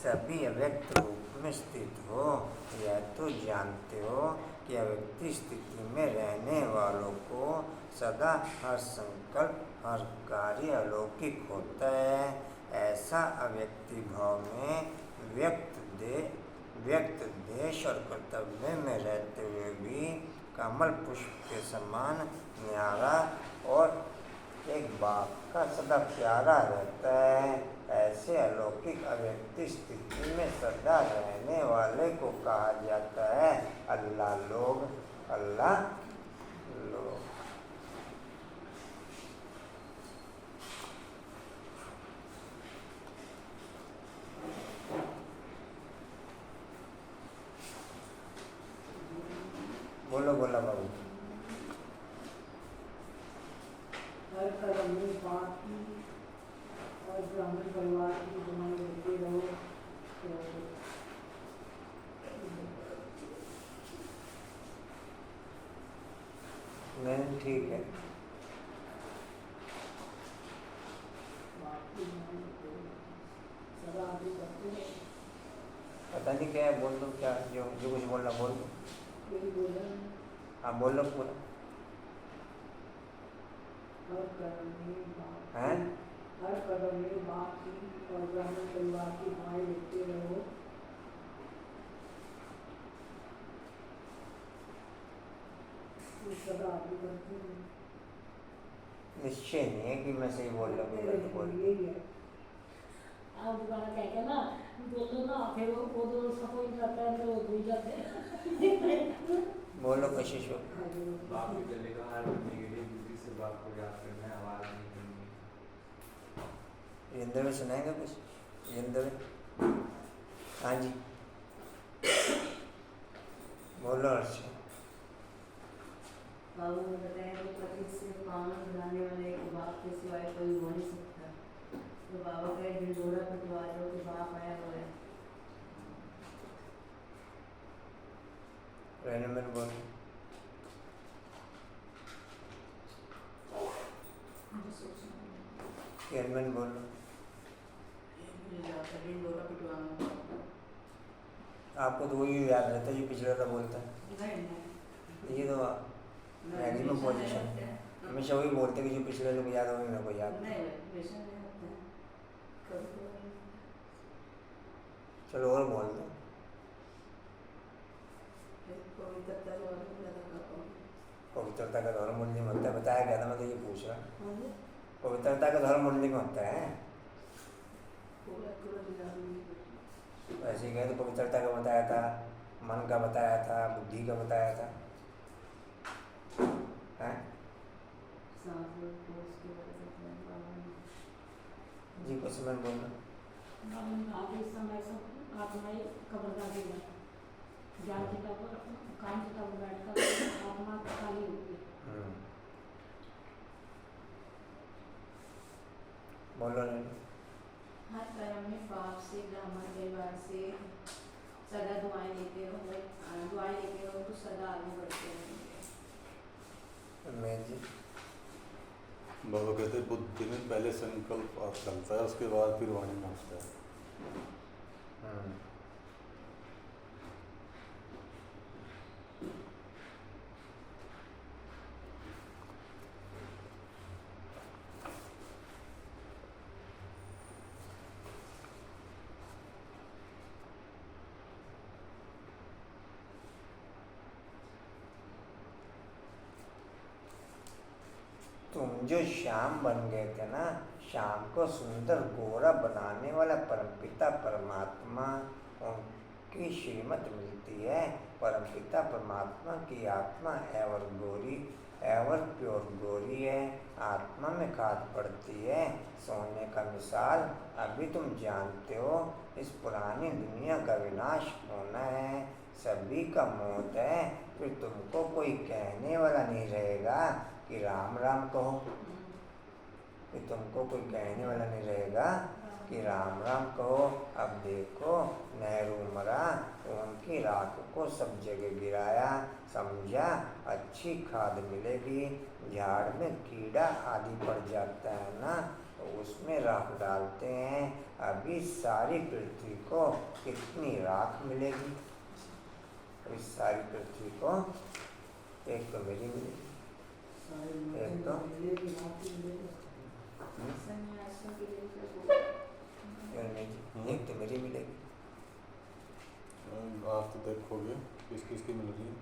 सभी अव्यक्त रूप में स्थित हो। यह तो जानते हो कि अव्यक्त स्थिति में रहने वालों को सदा हर संकल्प हर कार्य अलौकिक होता है। ऐसा अव्यक्ति भाव में व्यक्त देश और कर्तव्य में रहते हुए भी कमल पुष्प के समान न्यारा और एक बाप का सदा प्यारा रहता है। ऐसे अलौकिक अव्यक्त स्थिति में सदा रहने वाले को कहा जाता है अल्लाह लोग। अल्लाह लोग बोलो बोला बाबू। हर कदम में बाप की और ब्राह्मण परिवार की दुआएं देते रहो। नहीं ठीक है। सदा आगे करते रहो। पता नहीं क्या है, बोल दो क्या जो जो कुछ बोलना बोल दो। यही बोला हाँ बोल लो पूरा। हर कदम में बाप हैं? हर कदम में बाप की और ब्राह्मण परिवार की दुआएं देते रहो। सदा आगे करते रहो। निश्चय नहीं है कि मैं सही बोल रहा हूँ गलत बोल रहा हूँ। यही है। आप दुकान कहते हैं ना बोलो ना फिर वो जो सपोज करता है तो भूल जाते हैं। बोलो कशिश हो। बाप के चलने का हर नेगेटिव बुद्धि से बाप को याद करना है, आवाज नहीं करनी। जिंदे में सुनाएंगे कुछ जिंदे में? हाँ जी बोलो अर्षा। बाबू ने बताया कि पति से कानून बनाने वाले एक बाप के सिवाय कोई हो नहीं सकता। तो बाबा कहे ढिंढोरा पिटवा लो कि बाप आया हुआ है। रहने में बोलो। चेयरमैन बोलो। ढिंढोरा पिटवाना। आपको तो वही याद रहता है जो पिछले वाला बोलता है। नहीं ये तो मैक्सिमम पोजीशन हमेशा वही बोलते हैं कि जो पिछले लोग याद हो मेरे को याद। नहीं वैसा नहीं होता है। कभी चलो और बोल दो। पवित्रता को और ज़्यादा करता हूँ। पवित्रता का धर्म मूल्य में होता है, बताया गया था, मैं तो ये पूछ रहा। हाँ जी। पवित्रता का धर्म मूल्य में होता है। पूरा दिला ऐसे ही गए तो पवित्रता का बताया था, मन का बताया था, बुद्धि का बताया था। हैं? जी कुछ समय बोलना। आगे समय सब आत्माएं कब्रदार देगा। ज्ञान की तब काम की तब बैठकर आत्मा खाली होती है। बोलो नहीं। हर कर्म में पाप से ब्राह्मण परिवार से सदा दुआएं लेते रहो तो सदा आगे बढ़ते रहेंगे। मैं जी बाबा कहते हैं बुद्धि में पहले संकल्प चलता है, उसके बाद फिर वाणी में आता है। तुम जो श्याम बन गए थे ना, श्याम को सुंदर गोरा बनाने वाला परमपिता परमात्मा, उनकी श्रीमत मिलती है। परमपिता परमात्मा की आत्मा एवर गोरी एवर प्योर गोरी है। आत्मा में खाद पड़ती है सोने का मिसाल। अभी तुम जानते हो इस पुरानी दुनिया का विनाश होना है, सभी का मौत है। फिर तुमको कोई कहने वाला नहीं रहेगा कि राम राम कहो। कि तुमको कोई कहने वाला नहीं रहेगा कि राम राम कहो। अब देखो नेहरू मरा, उनकी राख को सब जगह गिराया, समझा अच्छी खाद मिलेगी। झाड़ में कीड़ा आदि पड़ जाता है ना, तो उसमें राख डालते हैं। अभी सारी पृथ्वी को कितनी राख मिलेगी? तो इस सारी पृथ्वी को एक तो मेरी मिलेगी, एक तो सन्यासियों के लिए तो एक तो मेरी मिलेगी। आप तो देखोगे किस किस की मिल रही है।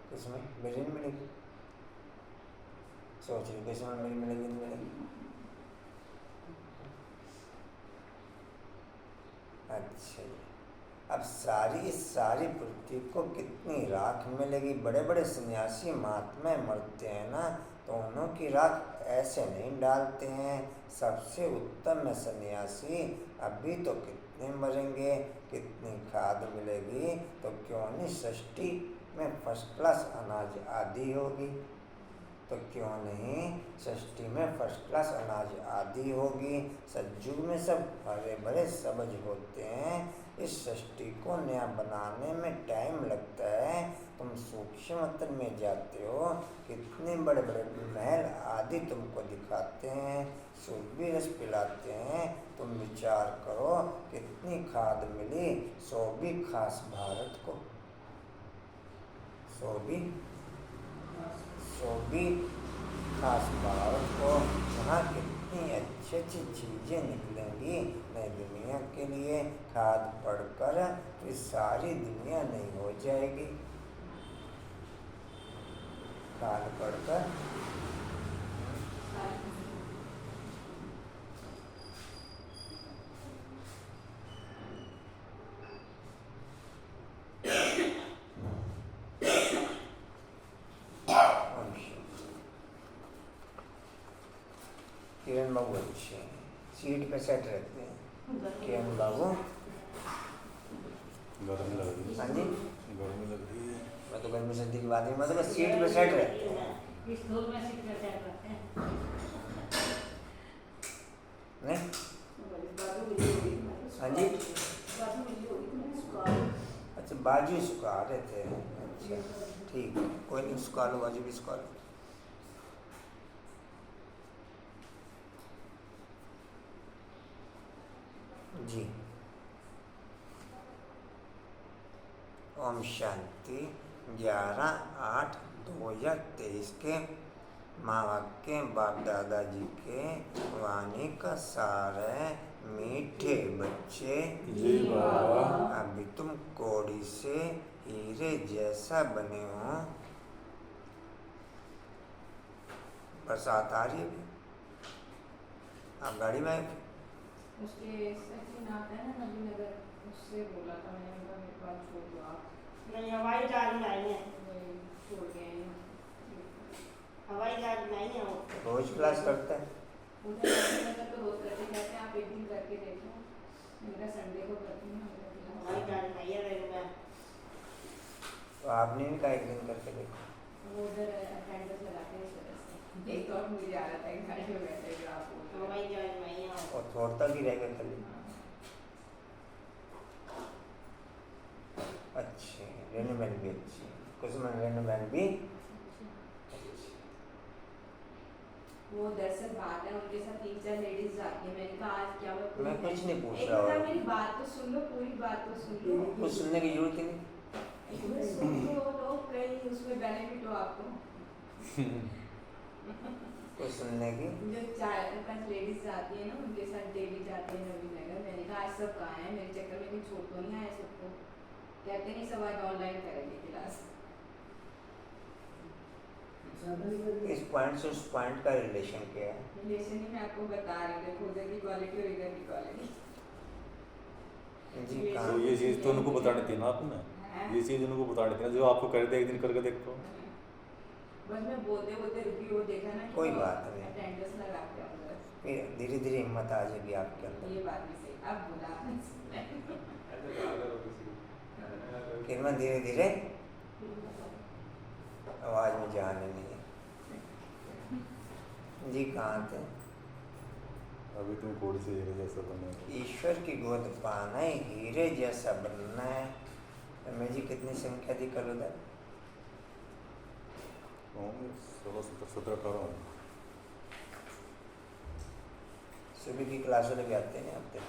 किसमें मेरी नहीं मिलेगी? सोच रही किसमें मेरी मिलेगी नहीं मिलेगी? अच्छा जी, अब सारी पृथ्वी को कितनी राख मिलेगी? बड़े बड़े सन्यासी महात्मा मरते हैं ना, तो उन्हों की राख ऐसे नहीं डालते हैं। सबसे उत्तम है सन्यासी। अभी तो कितने मरेंगे, कितनी खाद मिलेगी, तो क्यों नहीं षष्ठी में फर्स्ट क्लास अनाज आदि होगी? तो क्यों नहीं षष्ठी में फर्स्ट क्लास अनाज आदि होगी? सज्जू में सब हरे भरे सब्ज होते हैं। इस षष्ठी को नया बनाने में टाइम लगता है। तुम सूक्ष्म में जाते हो, कितने बड़े बड़े महल आदि तुमको दिखाते हैं, सुरभि रस पिलाते हैं। तुम विचार करो कितनी खाद मिली, सो भी खास भारत को, सो भी खास भारत को। यहाँ कितनी अच्छी अच्छी चीज़ें निकलेंगी नई दुनिया के लिए। खाद पढ़कर फिर सारी दुनिया नहीं हो जाएगी। खाद पढ़कर किरण बाबू अच्छे हैं, सीट पे सेट रहते हैं। किरण बाबू गर्मी लग रही हाँ है। जी, गर्मी लग रही है। मैं तो गर्मी सर्दी की बात नहीं, मैं तो बस सीट पे सेट रहते हैं। इस धूल में सीट पे सेट करते हैं। नहीं हाँ जी, अच्छा बाजू सुखा रहे थे। अच्छा ठीक है, कोई नहीं, सुखा लो, बाजू भी सुखा लो। जी ओम शांति। 11/8/2023 के महावाक्य बाप दादाजी के वाणी का सार है। मीठे बच्चे जी बाबा। अभी तुम कौड़ी से हीरे जैसा बने हो। बरसात आ रही है अभी, आप गाड़ी में आए थे? उसके सेकंड आता है ना नवीनगर, उससे बोला था मैंने, उनका मेरे पास छोड़ दो आप। नहीं हवाई जहाज में आई है, वही छोड़ गए हैं। हवाई जहाज में आई है वो। रोज क्लास करते हैं? उधर नवीनगर तो रोज करते कहते हैं, आप एक दिन करके देखो। मेरा संडे को करती हूँ हवाई जहाज में आई है रेल में। तो आपने भी कहा एक दिन करके देखो। वो उधर अटेंडेंस लगाते हैं इस वजह से। एक और मुझे आ रहा था कि गाड़ी में बैठे जो आप बोल रहे हो। हवाई जहाज में आई है वो। और थोड़ा तक ही रह गए खाली। अच्छे रेनमैन भी अच्छी, कुछ रेनमैन भी अच्छी। वो दरअसल बात है, उनके साथ 3-4 लेडीज जाती है। मैंने कहा आज क्या हुआ? मैं कुछ नहीं पूछ एक रहा मिनट, हूँ। मेरी बात तो सुन लो, पूरी बात तो सुन लो। कुछ सुनने की जरूरत ही नहीं। इसमें सुन लो लोग, कहीं उसमें बेनिफिट हो आपको। कुछ सुनने की जो 4-5 लेडीज जाती है ना, उनके साथ डेली जाते हैं नवीनगर। मैंने कहा आज सब कहाँ हैं, मेरे चक्कर में भी छोड़ तो नहीं आए सबको। कहते नहीं सब आज ऑनलाइन करेंगे क्लास। इस पॉइंट से उस पॉइंट का रिलेशन क्या है? रिलेशन ही मैं आपको बता रही हूँ, देखो उधर की क्वालिटी और इधर की क्वालिटी। जी ये कहाँ? तो ये चीज़ तो उनको बतानी थी ना आपने, हैं? ये चीज़ उनको बतानी थी ना, जो आपको कर दे एक दिन करके देखो। बस मैं बोलते बोलते रुकी, वो देखा ना कि कोई वो बात नहीं। अटेंडेंस लगाते हैं उधर। फिर धीरे धीरे हिम्मत आ जाएगी आपके अंदर। ये बात भी सही, अब बोला आपने। ऐसे पागल हो किसी फिर मैं धीरे धीरे आवाज में जाने नहीं है। जी कहाँ थे? अभी तुम कोड से हीरे जैसा बने हो। ईश्वर की गोद पाना है, हीरे जैसा बनना है। रमेश जी कितनी संख्या थी कल उधर? होंगे 16, 17, 17, 18 होंगे। सुबह की क्लासों में भी आते हैं हफ्ते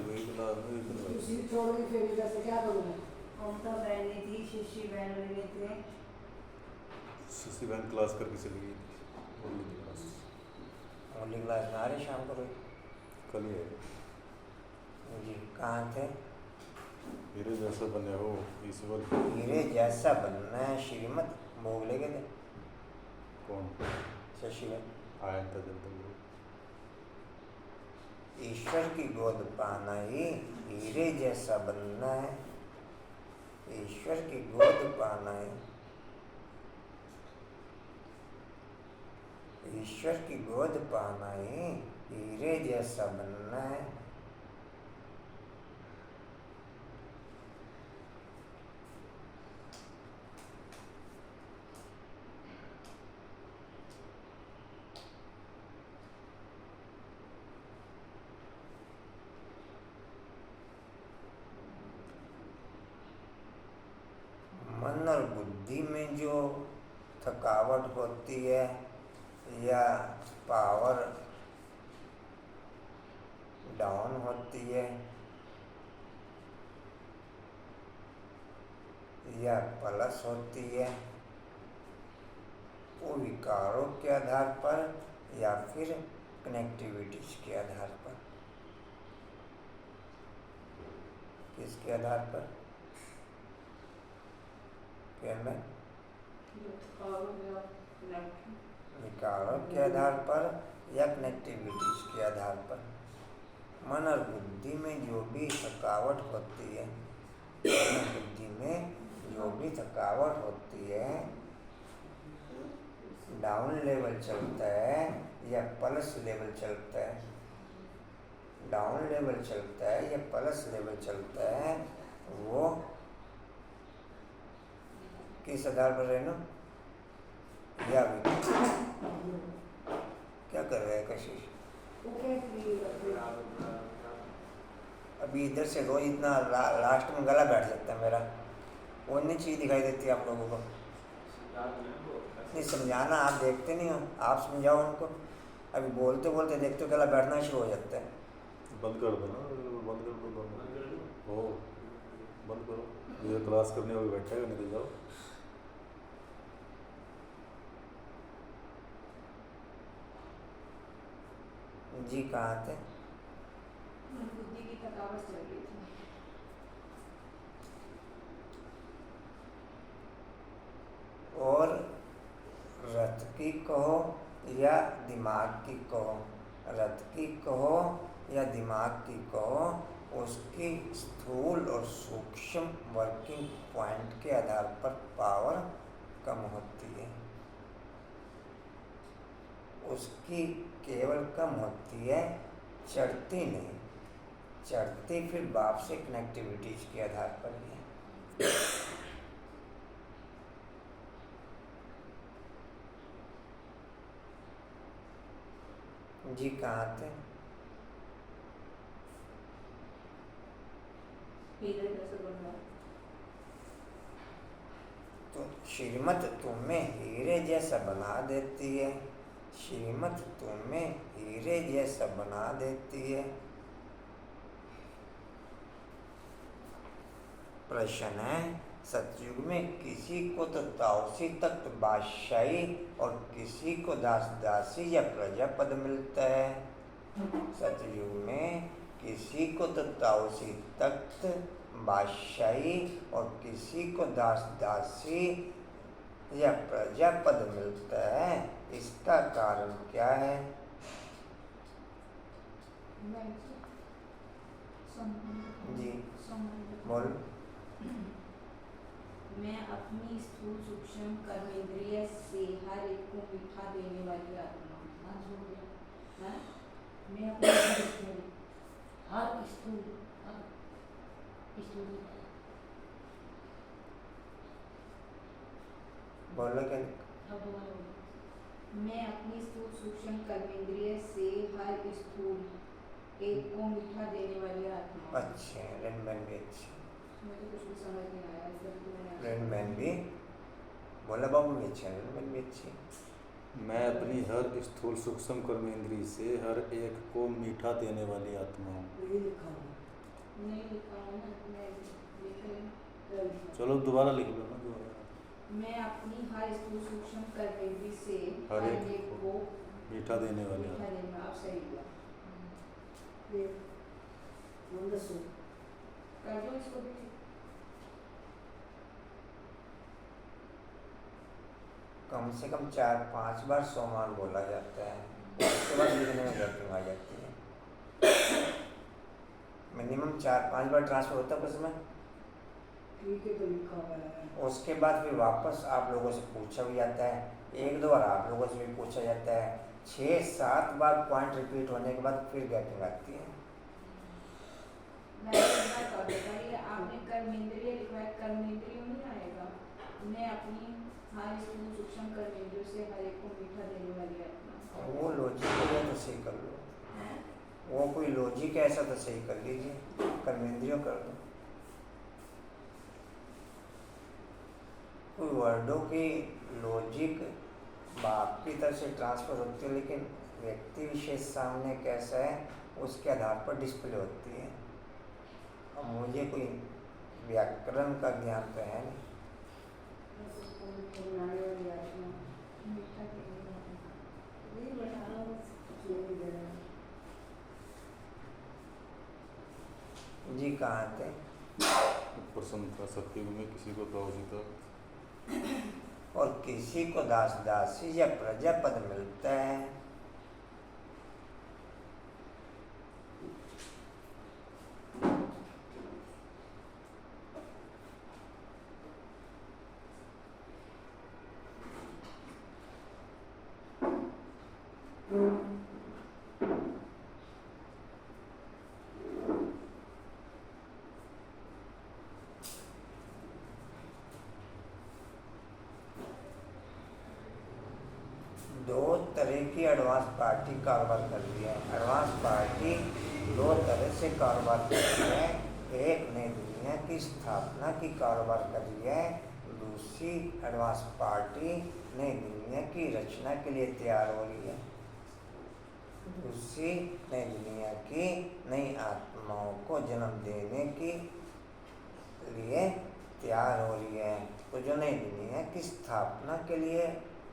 वही क्लास में एक दिन दूसरी छोड़ के फिर इधर से क्या करूँगा? ममता बहन ने थी, शिशी बहन ने थे। शशि बहन क्लास करके चली गई थी ओनली क्लास ओनली क्लास में आ रहे शाम को रोज? कल ही है जी कहाँ थे? हीरे जैसे बने हो ईश्वर हीरे जैसा बनना है श्रीमत भोग ले गए थे कौन शशि बहन। आया था जब तक वो ईश्वर की गोद पाना ही हीरे जैसा बनना है। ईश्वर की गोद पाना है, ईश्वर की गोद पाना ही हीरे जैसा बनना है। मन और बुद्धि में जो थकावट होती है या पावर डाउन होती है या प्लस होती है, वो विकारों के आधार पर या फिर कनेक्टिविटीज के आधार पर। किसके आधार पर? क्या मैं विकारों के आधार पर या कनेक्टिविटीज के आधार पर। मन और बुद्धि में जो भी थकावट होती है, मन और बुद्धि में जो भी थकावट होती है, डाउन लेवल चलता है या प्लस लेवल चलता है, डाउन लेवल चलता है या प्लस लेवल चलता है, वो किस आधार पर रहना या क्या कर रहे हैं कशिश? अभी इधर से रोज इतना लास्ट में गला बैठ सकता है मेरा, वो नहीं चीज़ दिखाई देती है आप लोगों को। नहीं समझाना, आप देखते नहीं हो, आप समझाओ उनको। अभी बोलते बोलते देखते हो गला बैठना शुरू हो जाता है। बंद कर दो ना, बंद कर दो दोनों हो बंद करो। ये क्लास करने वाले बैठेगा नहीं तो जाओ। जी कहाँ थे? बुद्धि की थकावट चल रही थी। और रथ की कहो या दिमाग की कहो, रथ की कहो या दिमाग की कहो, उसकी स्थूल और सूक्ष्म वर्किंग पॉइंट के आधार पर पावर कम होती है। उसकी केवल कम होती है, चढ़ती नहीं। चढ़ती फिर बाप से कनेक्टिविटीज के आधार पर ही है। जी कहाँ थे? हीरे जैसे बनना। तो श्रीमत तुम्हें हीरे जैसा बना देती है, श्रीमत तुम्हें हीरे जैसा बना देती है। प्रश्न है, सतयुग में किसी को तो ताओसी तख्त बादशाही और किसी को दास दासी या प्रजा पद मिलता है। सतयुग में किसी को तो ताओसी तख्त बादशाही और किसी को दास दासी या प्रजा पद मिलता है, इसका कारण क्या है? जी बोल। मैं अपनी स्थूल सूक्ष्म कर्मेंद्रिय से हर एक को मिठा देने वाली आत्मा हूँ। हाँ? मैं अपने हर स्थूल बोलो क्या? मैं अपनी स्थूल सूक्ष्म कर्मेंद्रिय से हर स्थूल एक को मिठा देने वाली आत्मा हूँ। अच्छे रेनमैन भी अच्छे, मुझे कुछ भी समझ नहीं आया, इसलिए तो मैंने आपसे रेनमैन भी बोला बाबू भी अच्छे, रेनमैन भी अच्छी। मैं अपनी हर स्थूल सूक्ष्म कर्म इंद्री से हर एक को मीठा देने वाली आत्मा हूँ। नहीं लिखा है ना, मैं लिख रही हूँ, क्या लिखा है? चलो दोबारा लिख लो ना दोबारा। मैं अपनी हर स्थूल सूक्ष्म कर्मेंद्री से हर हर एक एक को मीठा देने वाली मीठा आत्मा। देने आप सही बोला। कर दो इसको भी। कम से कम 4-5 बार सोमान बोला जाता है, उसके बाद लिखने में गलती आ जाती है। मिनिमम 4-5 बार ट्रांसफर होता है उसमें। ठीक है, तो लिखा हुआ है। उसके बाद फिर वापस आप लोगों से पूछा भी जाता है, 1-2 बार आप लोगों से भी पूछा जाता है, 6-7 बार पॉइंट रिपीट होने के बाद फिर गैपिंग आती है। मैं एक बार कर देता हूँ, ये आपने कर्मेंद्रिय लिखा है, कर्मेंद्रिय नहीं आएगा। मैं अपनी हर स्थूल सूक्ष्म कर्मेंद्रियों से हर एक को मीठा देने वाली आत्मा। वो लॉजिक है तो सही कर लो, हैं? वो कोई लॉजिक है ऐसा तो सही कर लीजिए, कर्मेंद्रियों कर दो। कोई वर्डों की लॉजिक बाप की तरफ से ट्रांसफर होती है, लेकिन व्यक्ति विशेष सामने कैसा है उसके आधार पर डिस्प्ले होती है। अब मुझे कोई व्याकरण का ज्ञान तो है नहीं। बनाने वाली आत्मा मीठा देने वाली। नहीं बताओ, नहीं देना। जी कहाँ थे? प्रसन्नता सत्युग में किसी को दावजिता और किसी को दास दासी या प्रजा पद मिलता है। दो तरह की एडवांस पार्टी कारोबार कर रही है। एडवांस पार्टी 2 तरह से कारोबार कर रही है, एक नई दुनिया की स्थापना की कारोबार कर रही है, दूसरी एडवांस पार्टी नई दुनिया की रचना के लिए तैयार हो रही है। दूसरी नई दुनिया की नई आत्माओं को जन्म देने के लिए तैयार हो रही है। तो जो नई दुनिया की स्थापना के लिए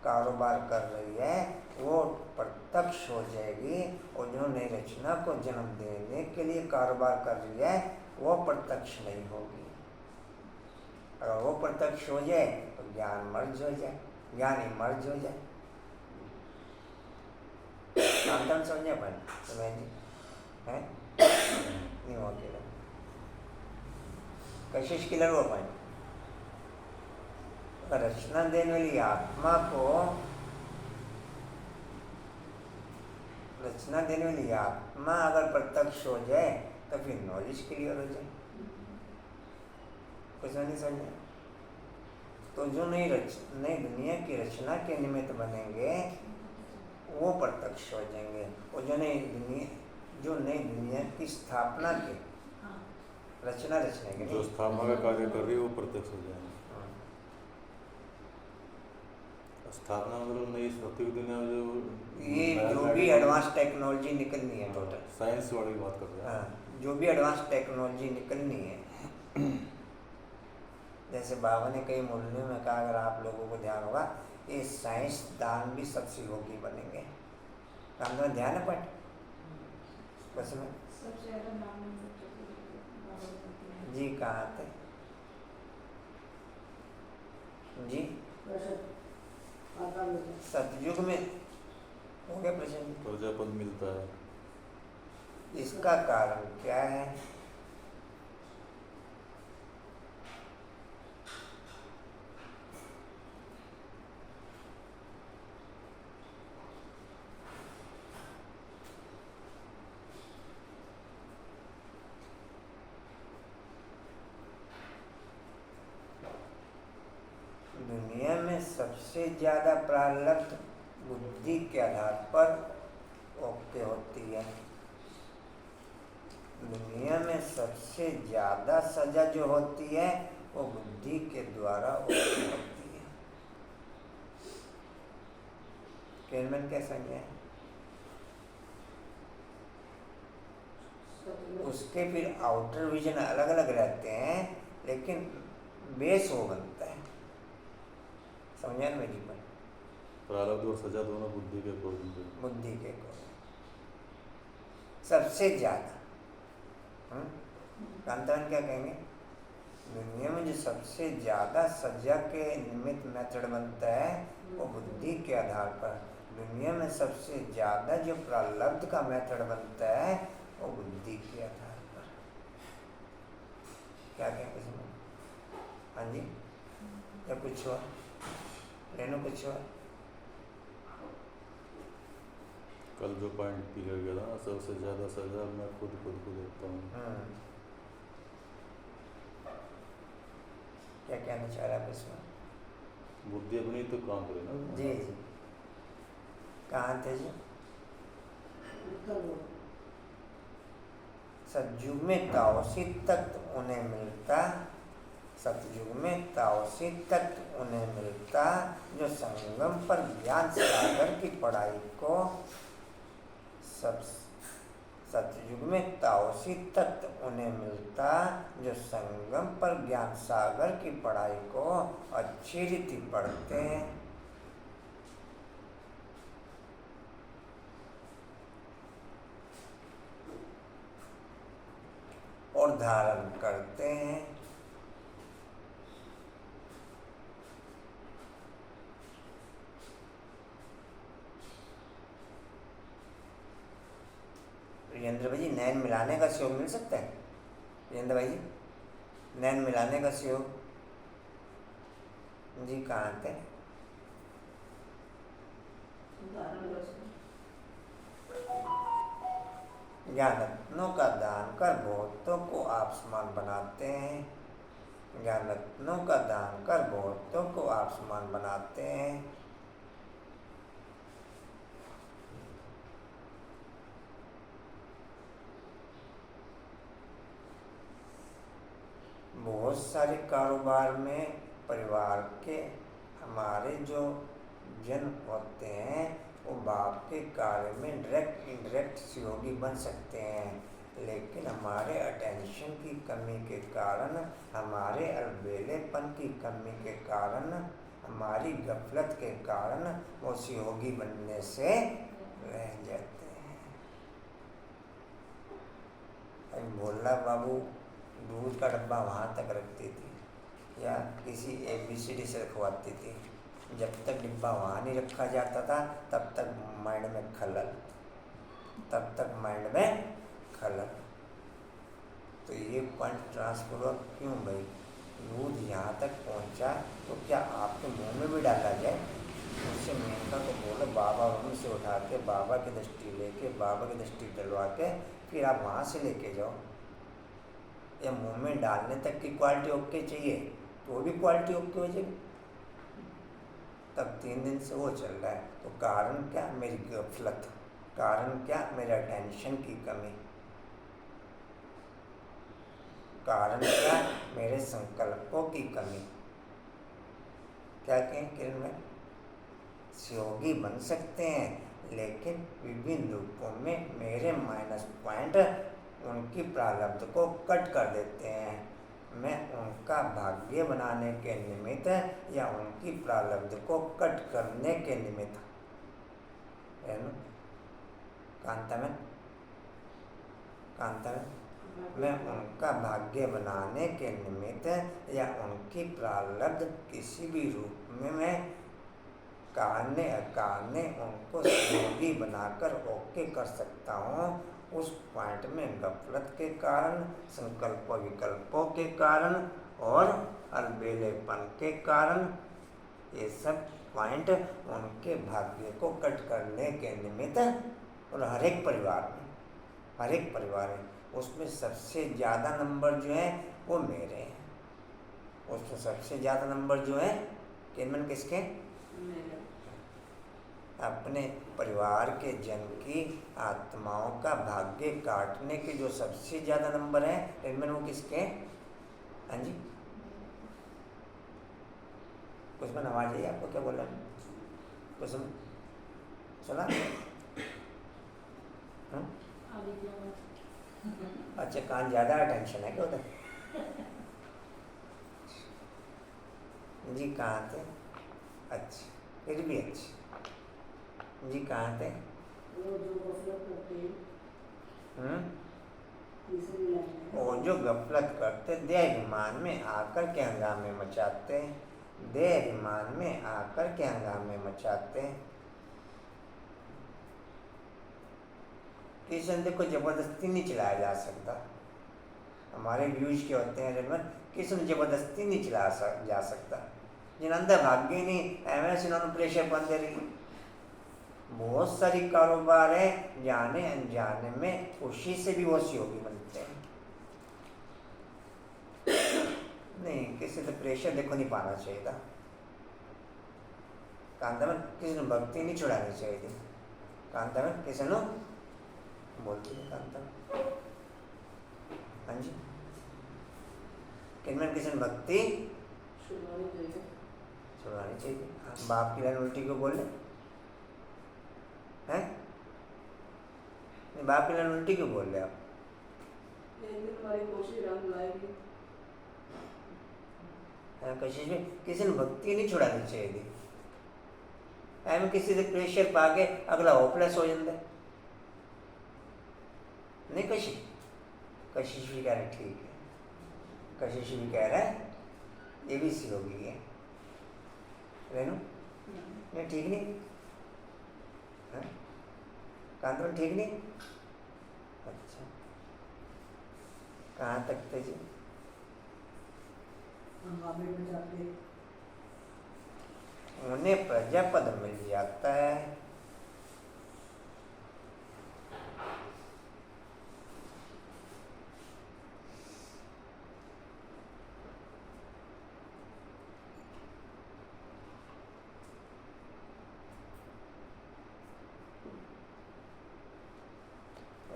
कारोबार कर रही है वो प्रत्यक्ष हो जाएगी, और जो नई रचना को जन्म देने के लिए कारोबार कर रही है वो प्रत्यक्ष नहीं होगी। अगर वो प्रत्यक्ष हो जाए तो ज्ञान मर्ज हो जाए, ज्ञान ही मर्ज हो जाए। काम समझे अपन तुम्हें जी है नहीं हुआ क्लियर? कशिश क्लियर हुआ अपन? रचना देने वाली आत्मा को, रचना देने वाली आत्मा अगर प्रत्यक्ष हो जाए तो फिर नॉलेज क्लियर हो जाए। कुछ नहीं समझे? तो जो नई दुनिया की रचना के निमित्त बनेंगे वो प्रत्यक्ष हो जाएंगे, और जो नई दुनिया की स्थापना के रचना रचने के जो स्थापना का कार्य कर रही है वो प्रत्यक्ष हो जाएंगे। स्थापना मतलब नई सत्युग दुनिया में जो ये जो भी एडवांस टेक्नोलॉजी निकलनी है टोटल, साइंस वाली बात कर रहे हैं। हाँ, जो भी एडवांस टेक्नोलॉजी निकलनी है, जैसे बाबा ने कई मूल्यों में कहा, अगर आप लोगों को ध्यान होगा, ये साइंसदान भी सबसे योगी बनेंगे। काम में ध्यान है पट उसमें सबसे ज़्यादा नाम बच्चों को जी कहाँ थे जी? सतयुग में हो गया प्रश्न। प्रजापद मिलता है, इसका कारण क्या है? दुनिया में सबसे ज़्यादा प्रारब्ध बुद्धि के आधार पर ओके होती है। दुनिया में सबसे ज़्यादा सजा जो होती है वो बुद्धि के द्वारा ओके होती है। किरणमन क्या संज्ञा है? उसके फिर आउटर विजन अलग अलग रहते हैं, लेकिन बेस वो बनता है। समझा ना मेरी बात? प्रारब्ध और सजा दोनों बुद्धि के अकॉर्डिंग है। बुद्धि के को सबसे ज्यादा कांतावन क्या कहेंगे? दुनिया में जो सबसे ज्यादा सजा के निमित्त मेथड बनता है वो बुद्धि के आधार पर। दुनिया में सबसे ज्यादा जो प्रारब्ध का मेथड बनता है वो बुद्धि के आधार पर। क्या कहें किसी में? हाँ जी, क्या कुछ हुआ? रेणु कुछ हुआ? कल जो पॉइंट क्लियर किया था ना, सबसे ज़्यादा सजा मैं खुद को देता हूँ। क्या कहना चाह रहा है इसमें? बुद्धि अपनी तो काम करे ना। जी जी, कहाँ थे जी? सतयुग में ताओसी तत्व उन्हें मिलता, सतयुग में ताओसी तत्व उन्हें मिलता जो संगम पर ज्ञान सागर की पढ़ाई को सतयुग में ताओसी तत्व उन्हें मिलता जो संगम पर ज्ञान सागर की पढ़ाई को अच्छी रीति पढ़ते हैं और धारण करते हैं। वीरेंद्र भाई जी, नैन मिलाने का सहयोग मिल सकता है? वीरेंद्र भाई जी, नैन मिलाने का सहयोग जी कहाँ थे? ज्ञानरत्नों का दान कर बहुतों को आप समान बनाते हैं। ज्ञानरत्नों का दान कर बहुतों को आप समान बनाते हैं। बहुत सारे कारोबार में परिवार के हमारे जो जन होते हैं वो बाप के कार्य में डायरेक्ट इनडायरेक्ट सहयोगी बन सकते हैं, लेकिन हमारे अटेंशन की कमी के कारण, हमारे अलबेलेपन की कमी के कारण, हमारी गफलत के कारण वो सहयोगी बनने से रह जाते हैं। भोला बाबू दूध का डब्बा वहाँ तक रखती थी या किसी ABCD से रखवाती थी। जब तक डिब्बा वहाँ नहीं रखा जाता था तब तक माइंड में खलल, तब तक माइंड में खलल। तो ये पॉइंट ट्रांसफर क्यों भाई? दूध यहाँ तक पहुँचा तो क्या आपके मुंह में भी डाला जाए? उससे मेनका को बोलो बाबा रूम से उठा के बाबा की दृष्टि लेके, बाबा की दृष्टि डलवा के फिर आप वहाँ से लेके जाओ। या मुंह में डालने तक की क्वालिटी ओके चाहिए तो वो भी क्वालिटी ओके हो जाएगी। तब 3 दिन से वो चल रहा है, तो कारण क्या? मेरी गफलत। कारण क्या? मेरा टेंशन की कमी। कारण क्या? मेरे संकल्पों की कमी। क्या कहें किरण में? सहयोगी बन सकते हैं लेकिन विभिन्न रूपों में मेरे माइनस पॉइंट उनकी प्रारब्ध को कट कर देते हैं। मैं उनका भाग्य बनाने के निमित्त या उनकी प्रारब्ध को कट करने के निमित्त कांता में मैं उनका भाग्य बनाने के निमित्त या उनकी प्रारब्ध किसी भी रूप में मैं कारणे अकारणे उनको सहयोगी बनाकर ओके कर सकता हूँ। उस पॉइंट में गफलत के कारण, संकल्प विकल्पों के कारण और अलबेलेपन के कारण ये सब पॉइंट उनके भाग्य को कट करने के निमित्त, और हर एक परिवार है उसमें सबसे ज़्यादा नंबर जो है वो मेरे हैं। उसमें सबसे ज़्यादा नंबर जो है किनमन किसके? अपने परिवार के जन की आत्माओं का भाग्य काटने के जो सबसे ज़्यादा नंबर है इनमें वो किसके? हाँ जी, कुछ में आवाज आई आपको? क्या बोला कुछ? चला हाँ? अभी क्या हुआ? अच्छा कान ज़्यादा टेंशन है क्या उधर? जी कहाँ थे? अच्छा फिर भी अच्छा जी कहाँ थे? वो जो गफलत करते हैं तीसरी लाइन है। वो जो गफलत करते देहाभिमान में आकर के हंगामे मचाते देहाभिमान में आकर के हंगामे मचाते किसी को जबरदस्ती नहीं चलाया जा सकता। हमारे व्यूज के होते हैं रेमन किसी ने जबरदस्ती नहीं जा सकता जिन अंदर भाग्य नहीं एमएस इन्होंने प्रेशर बन दे रही। बहुत सारी कारोबार है जाने अनजाने में खुशी से भी वो सहयोगी बनते हैं। नहीं किसी से प्रेशर देखो नहीं पाना चाहिए था। कांता में किसी ने भक्ति नहीं छुड़ानी चाहिए थी। कांता में किसी ने बोलती है कांता हाँ जी किनमें किसी ने भक्ति छुड़ानी चाहिए। बाप की लाइन उल्टी क्यों बोल रहे हैं? बाप की लाइन उल्टी क्यों बोल रहे आप? कशिश में किसी ने भक्ति नहीं छुड़ानी चाहिए थी। में किसी से प्रेशर पाके अगला होपलेस हो जाता है। नहीं कशिश भी कह रहे ठीक है कशिश भी कह रहा है ये भी सी हो गई है रेनू नहीं ठीक नहीं कांतवन ठीक नहीं। अच्छा कहाँ तक थे जी? उन्हें प्रजापद मिल जाता है।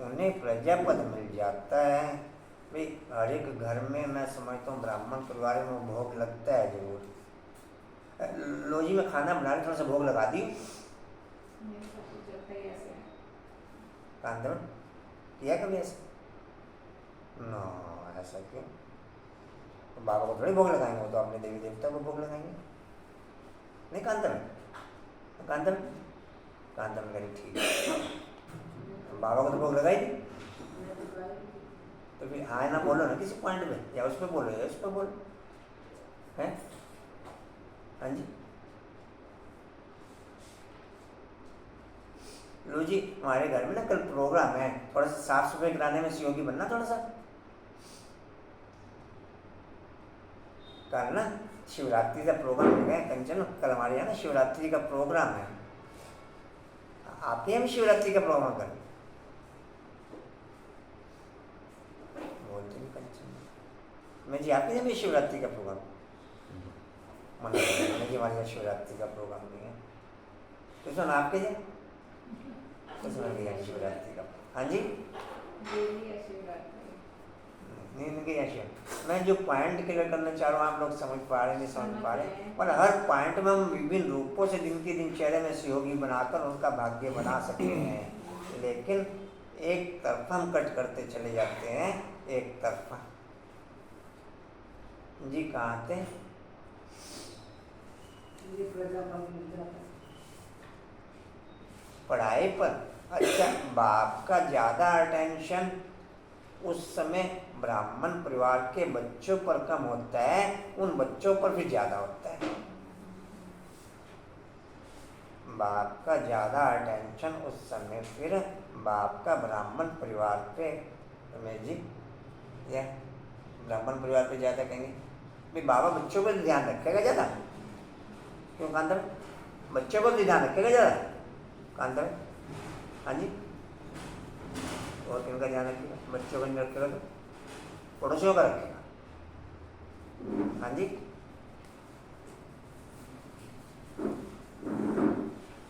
उन्हें प्रजापद मिल जाता है। भाई हर एक घर में मैं समझता हूँ ब्राह्मण परिवार में भोग लगता है जरूर। लो जी मैं खाना बना रही थोड़ा सा भोग लगा दी कांतवन किया कभी ऐसा? नो ऐसा क्यों? तो बाबा को थोड़ी भोग लगाएंगे वो तो अपने देवी देवता को भोग लगाएंगे। नहीं कांतवन करी ठीक है बाबा को तो भोग लगाई थी तो फिर हाँ ना बोलो ना किसी पॉइंट में या उस पर बोलो या उस पर बोलो हैं। हाँ जी लो जी हमारे घर में ना कल प्रोग्राम है थोड़ा सा साफ सफाई कराने में सहयोगी बनना थोड़ा सा। कल ना शिवरात्रि का प्रोग्राम है कंचन कल हमारे यहाँ ना शिवरात्रि का प्रोग्राम है। आपके यहाँ भी शिवरात्रि का प्रोग्राम करें बोलते नहीं कंचन मैं जी आपके यहाँ भी शिवरात्रि का प्रोग्राम मन जी हमारे यहाँ शिवरात्रि का प्रोग्राम नहीं है तो सुन आपके यहाँ तो सुन शिवरात्रि का हाँ जी नहीं शिव मैं जो पॉइंट क्लियर करना चाह रहा हूँ आप लोग समझ पा रहे नहीं समझ पा रहे पर हर पॉइंट में हम विभिन्न रूपों से दिन के दिनचर्या में सहयोगी बनाकर उनका भाग्य बना सकते हैं लेकिन एक तरफा हम कट करते चले जाते हैं एक तरफा। जी कहाँ थे? पढ़ाई पर अच्छा बाप का ज़्यादा अटेंशन उस समय ब्राह्मण परिवार के बच्चों पर कम होता है उन बच्चों पर भी ज़्यादा होता है। बाप का ज़्यादा अटेंशन उस समय फिर बाप का ब्राह्मण परिवार पे रमेश जी या ब्राह्मण परिवार पे ज़्यादा कहेंगे भाई बाबा बच्चों पर ध्यान रखेगा ज़्यादा क्यों कांतर बच्चों पर भी ध्यान रखेगा ज़्यादा कांतर हाँ जी और किनका ध्यान रखेगा बच्चों का नहीं रखेगा तो पड़ोसियों का रखेगा हाँ जी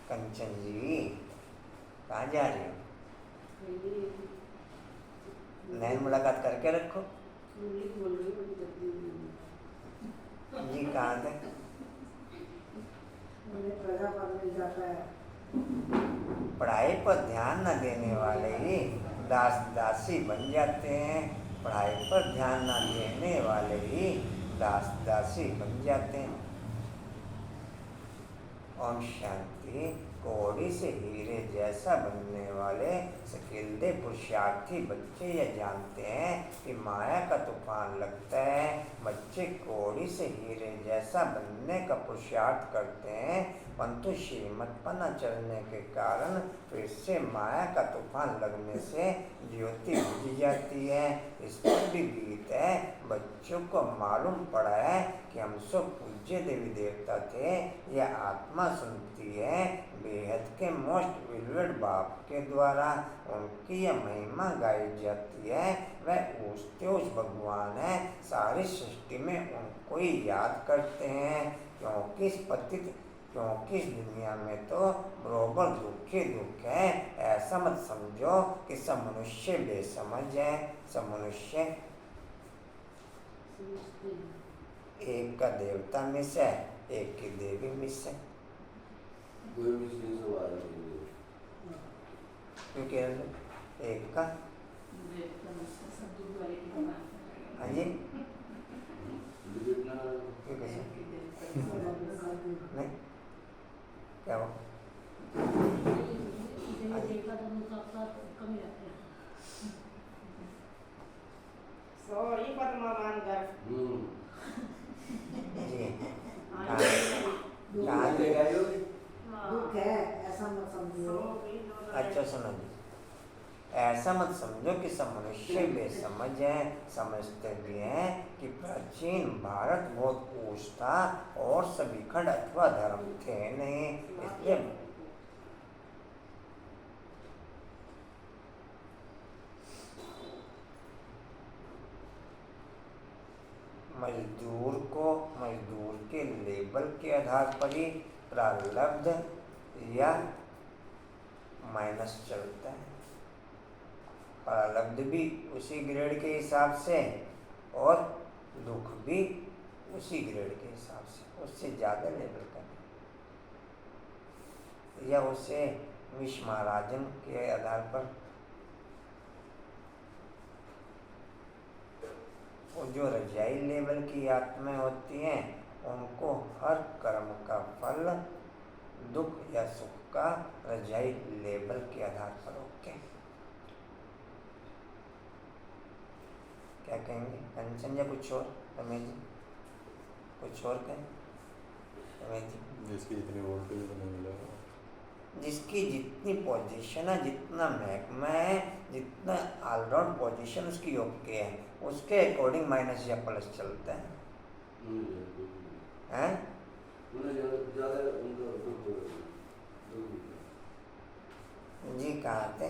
कंचन जी कहाँ जा रही हो? नैन मुलाकात करके रखो जी कहाँ थे? प्रजापद मिल जाता है पढ़ाई पर ध्यान न देने वाले ही दास दासी बन जाते हैं। पढ़ाई पर ध्यान न देने वाले ही दास दासी बन जाते हैं। ओम शांति। कौड़ी से हीरे जैसा बनने वाले सकीले पुरुषार्थी बच्चे यह जानते हैं कि माया का तूफान लगता है। बच्चे कौड़ी से हीरे जैसा बनने का पुरुषार्थ करते हैं, परंतु श्रीमत पर न चलने के कारण फिर से माया का तूफान लगने से ज्योति बुझ जाती है। इस पर भी गीत है। बच्चों को मालूम पड़ा है कि हम सब पूज्य देवी देवता थे। यह आत्मा सुनती है बेहद के मोस्ट विलवेड बाप के द्वारा। उनकी यह महिमा गाई जाती है। वह ऊँचते उस भगवान है। सारी सृष्टि में उनको ही याद करते हैं, क्योंकि इस दुनिया में तो बरोबर दुख ही दुख है। ऐसा मत समझो कि सब मनुष्य बेसमझ है। सब मनुष्य एक का देवता मिस है, एक की देवी मिस है। क्यों कह रहे हो? एक का हाँ जी क्यों कैसे नहीं क्या हो? देखा तो उनका कमी रहते हैं। सॉरी पद्मा कर जी दुख है ऐसा मत समझो। अच्छा सुनो जी, ऐसा मत समझो कि सब मनुष्य बेसमझ हैं। समझते भी हैं कि प्राचीन भारत बहुत ऊंच था और सभी खंड अथवा धर्म थे नहीं। इसलिए मजदूर के लेबल के आधार पर ही प्रारब्ध या माइनस चलता है। प्रारब्ध भी उसी ग्रेड के हिसाब से और दुख भी उसी ग्रेड के हिसाब से, उससे ज़्यादा लेवल का या उसे विष महाराजन के आधार पर। और जो रजाई लेवल की आत्माएं होती हैं उनको हर कर्म का फल दुख या सुख का रजाई लेवल के आधार पर ओके। क्या कहेंगे कंचन या कुछ और? रमेश जी कुछ और कहें? रमेश जी जिसकी जितनी वोल्टेज उतनी मिलेगा, जिसकी जितनी पोजीशन है, जितना महकमा है, जितना ऑलराउंड पोजीशन उसकी ओके है, उसके अकॉर्डिंग माइनस या प्लस चलता है। हैं? जी कहाँ थे?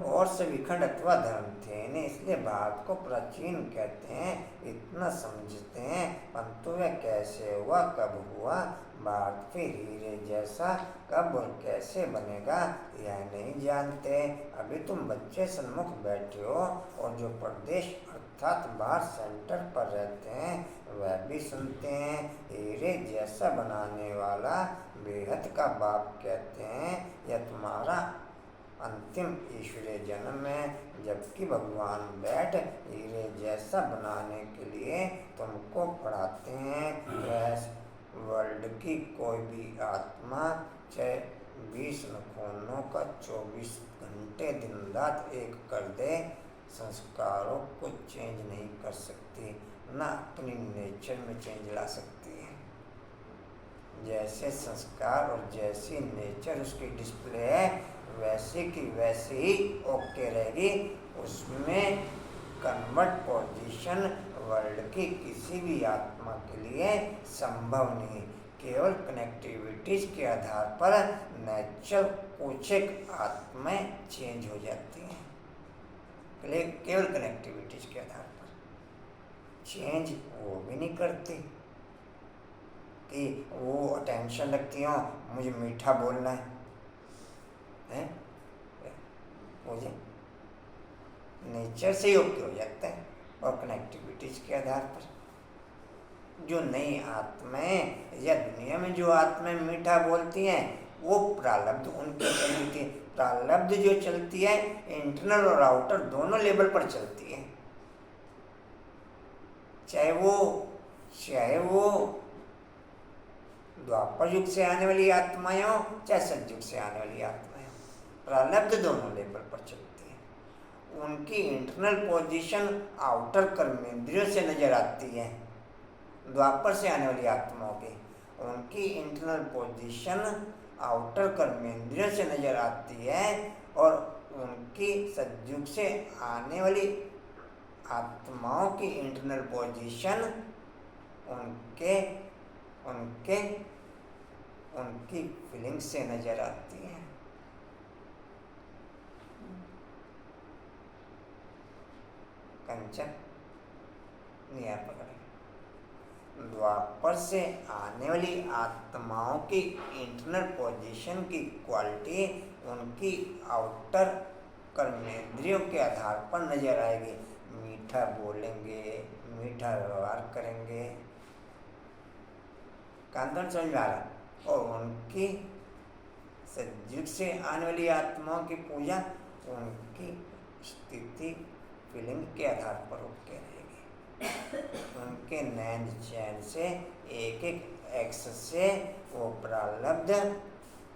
और सभी खंड अथवा धर्म थे नहीं। इसलिए भारत को प्राचीन कहते हैं। इतना समझते हैं, परंतु वह कैसे हुआ, कब हुआ, भारत फिर हीरे जैसा कब और कैसे बनेगा यह नहीं जानते। अभी तुम बच्चे सन्मुख बैठे हो और जो प्रदेश अर्थात बाहर सेंटर पर रहते हैं वह भी सुनते हैं। हीरे जैसा बनाने वाला बेहद का बाप कहते हैं यह तुम्हारा अंतिम ईश्वरीय जन्म है। जबकि भगवान बैठ हीरे जैसा बनाने के लिए तुमको पढ़ाते हैं। वह वर्ल्ड की कोई भी आत्मा चाहे 20 नखूनों का 24 घंटे दिन रात एक कर दे, संस्कारों को चेंज नहीं कर सकती, ना अपनी नेचर में चेंज ला सकती है। जैसे संस्कार और जैसी नेचर उसकी डिस्प्ले है वैसे की वैसे ही ओके रहेगी। उसमें कन्वर्ट पोजीशन वर्ल्ड की किसी भी आत्मा के लिए संभव नहीं। केवल कनेक्टिविटीज के आधार पर नेचर कुछ एक आत्माएं चेंज हो जाती हैं। केवल कनेक्टिविटीज के आधार पर चेंज वो भी नहीं करती कि वो अटेंशन रखती हो मुझे मीठा बोलना है, मुझे नेचर से ही ओके हो जाता है और कनेक्टिविटीज के आधार पर। जो नई आत्माएं या दुनिया में जो आत्माएं मीठा बोलती हैं वो प्रारब्ध उनकी चलती है। प्रारब्ध जो चलती है इंटरनल और आउटर दोनों लेवल पर चलती है, चाहे वो द्वापर युग से आने वाली आत्माएं हो चाहे सतयुग से आने वाली आत्माएं हो, प्रारब्ध दोनों लेवल पर चलती है। उनकी इंटरनल पोजीशन आउटर कर्मेंद्रियों से नजर आती है। द्वापर से आने वाली आत्माओं की उनकी इंटरनल पोजीशन आउटर कर्मेंद्रियों से नजर आती है, और उनकी सतयुग से आने वाली आत्माओं की इंटरनल पोजीशन उनकी फीलिंग से नजर आती है। कंचन नहीं पकड़े। द्वापर से आने वाली आत्माओं की इंटरनल पोजीशन की क्वालिटी उनकी आउटर कर्मेंद्रियों के आधार पर नजर आएगी। मीठा बोलेंगे, मीठा व्यवहार करेंगे, कांतन समझ में आ रहा। और उनकी सतयुग से आने वाली आत्माओं की पूजा उनकी स्थिति फीलिंग के आधार पर होके रहेगी। उनके नैन चैन से एक एक्स से वो प्रारब्ध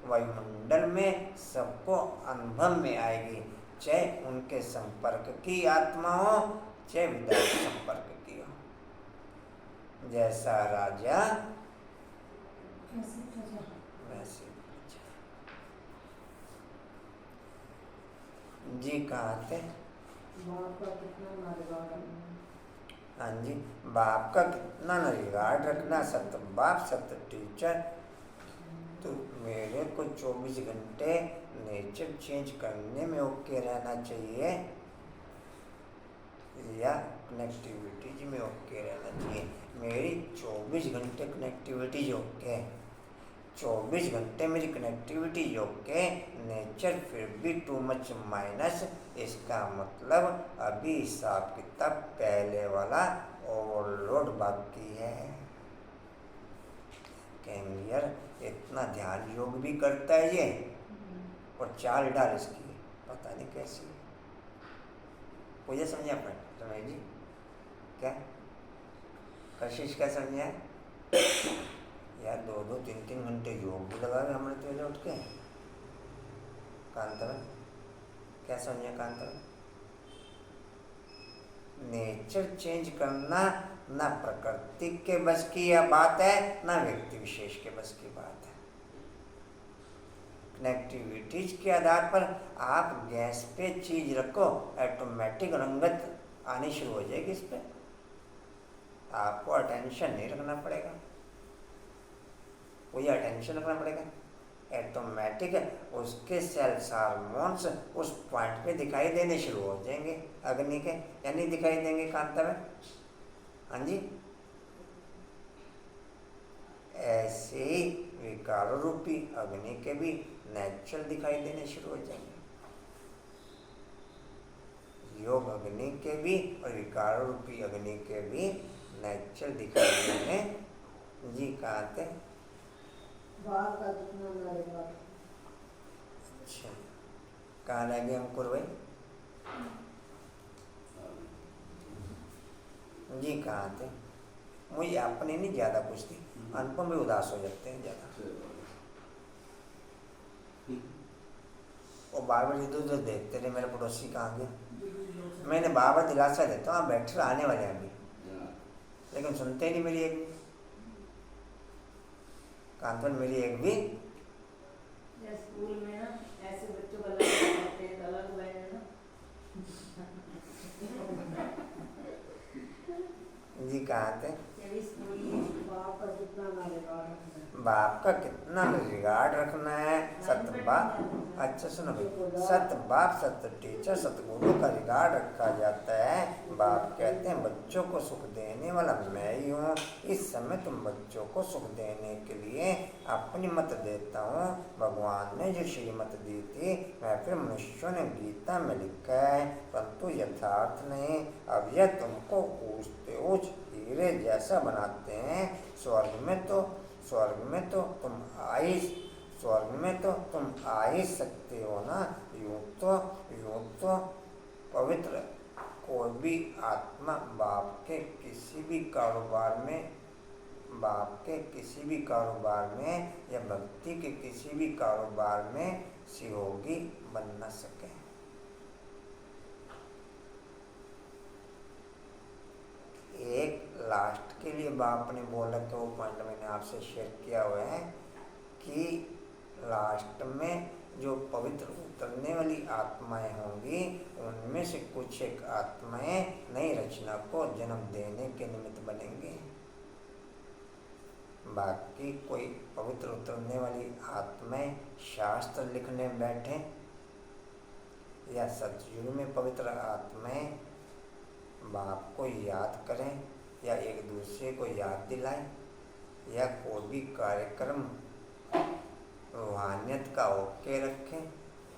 वायुमंडल में सबको अनुभव में आएगी, चाहे उनके संपर्क की आत्मा हो चाहे विदाउट संपर्क की हो। जैसा राजा वैसे जी कहाँ थे? हाँ जी, बाप का कितना न रिगार्ड रखना। सत्य बाप सत्य टीचर। तो मेरे को 24 घंटे नेचर चेंज करने में ओके रहना चाहिए या कनेक्टिविटी में ओके रहना चाहिए। मेरी 24 घंटे कनेक्टिविटी ओके है, 24 घंटे मेरी कनेक्टिविटी ओके, नेचर फिर भी टू मच माइनस। इसका मतलब अभी हिसाब किताब पहले वाला ओवरलोड बाकी है। कैमियर इतना ध्यान योग भी करता है ये, और चाल डाल इसकी पता नहीं कैसी। मुझे समझा पर रमेश जी क्या कशिश क्या समझा यार? 2-3 घंटे योग भी लगा हुए हमने पहले उठ के। कांतवन क्या समझा? कांतवन नेचर चेंज करना ना प्रकृति के बस की यह बात है, ना व्यक्ति विशेष के बस की बात है। कनेक्टिविटीज के आधार पर आप गैस पे चीज रखो, ऑटोमेटिक रंगत आनी शुरू हो जाएगी। इस पे आपको अटेंशन नहीं रखना पड़ेगा, कोई अटेंशन रखना पड़ेगा। ऑटोमेटिक उसके सेल्स हार्मोन्स उस पॉइंट पे दिखाई देने शुरू हो जाएंगे अग्नि के, यानी दिखाई देंगे कांता में। हाँ जी, ऐसे ही विकार रूपी अग्नि के भी नेचुरल दिखाई देने शुरू हो जाएंगे। योग अग्नि के भी और विकार रूपी अग्नि के भी नेचुरल दिखाई देने जी कहते हैं। अच्छा, कहाँ रह गए अंकुर भाई जी? कहाँ थे? मुझे अपने नहीं ज़्यादा पूछती, अनुपम भी उदास हो जाते हैं ज़्यादा। वो बार बार इधर उधर देखते रहे, मेरे पड़ोसी कहाँ गए। मैंने बार बार दिलासा देता हूँ, आप बैठे आने वाले हैं अभी, लेकिन सुनते नहीं मेरी एक भी। कांतन मेरी एक भी स्कूल में ना ऐसे बच्चों को अलग करते हैं, अलग हुए हैं ना जी। कहाँ थे? बाप का कितना रिगार्ड रखना है। सत्य बाप, अच्छा सुनो भाई, सत्य बाप सत्य टीचर सतगुरु का रिगार्ड रखा जाता है। बाप कहते हैं बच्चों को सुख देने वाला मैं ही हूँ। इस समय तुम बच्चों को सुख देने के लिए अपनी मत देता हूँ। भगवान ने जो श्रीमत दी थी वह फिर मनुष्यों ने गीता में लिखा है, परंतु यथार्थ नहीं। अब यह तुमको पूछते उच्च हीरे जैसा बनाते हैं। स्वर्ग में तो तुम आ ही सकते हो ना। यूं तो पवित्र कोई भी आत्मा बाप के किसी भी कारोबार में या भक्ति के किसी भी कारोबार में सहयोगी बन न सके। एक लास्ट के लिए बाप ने बोला कि वो पॉइंट मैंने आपसे शेयर किया हुआ है कि लास्ट में जो पवित्र उतरने वाली आत्माएं होंगी उनमें से कुछ एक आत्माएं नई रचना को जन्म देने के निमित्त बनेंगी। बाकी कोई पवित्र उतरने वाली आत्माएं शास्त्र लिखने बैठे या सतयुग में पवित्र आत्माएं बाप को याद करें या एक दूसरे को याद दिलाएं या कोई भी कार्यक्रम रूहानियत का ओके रखें,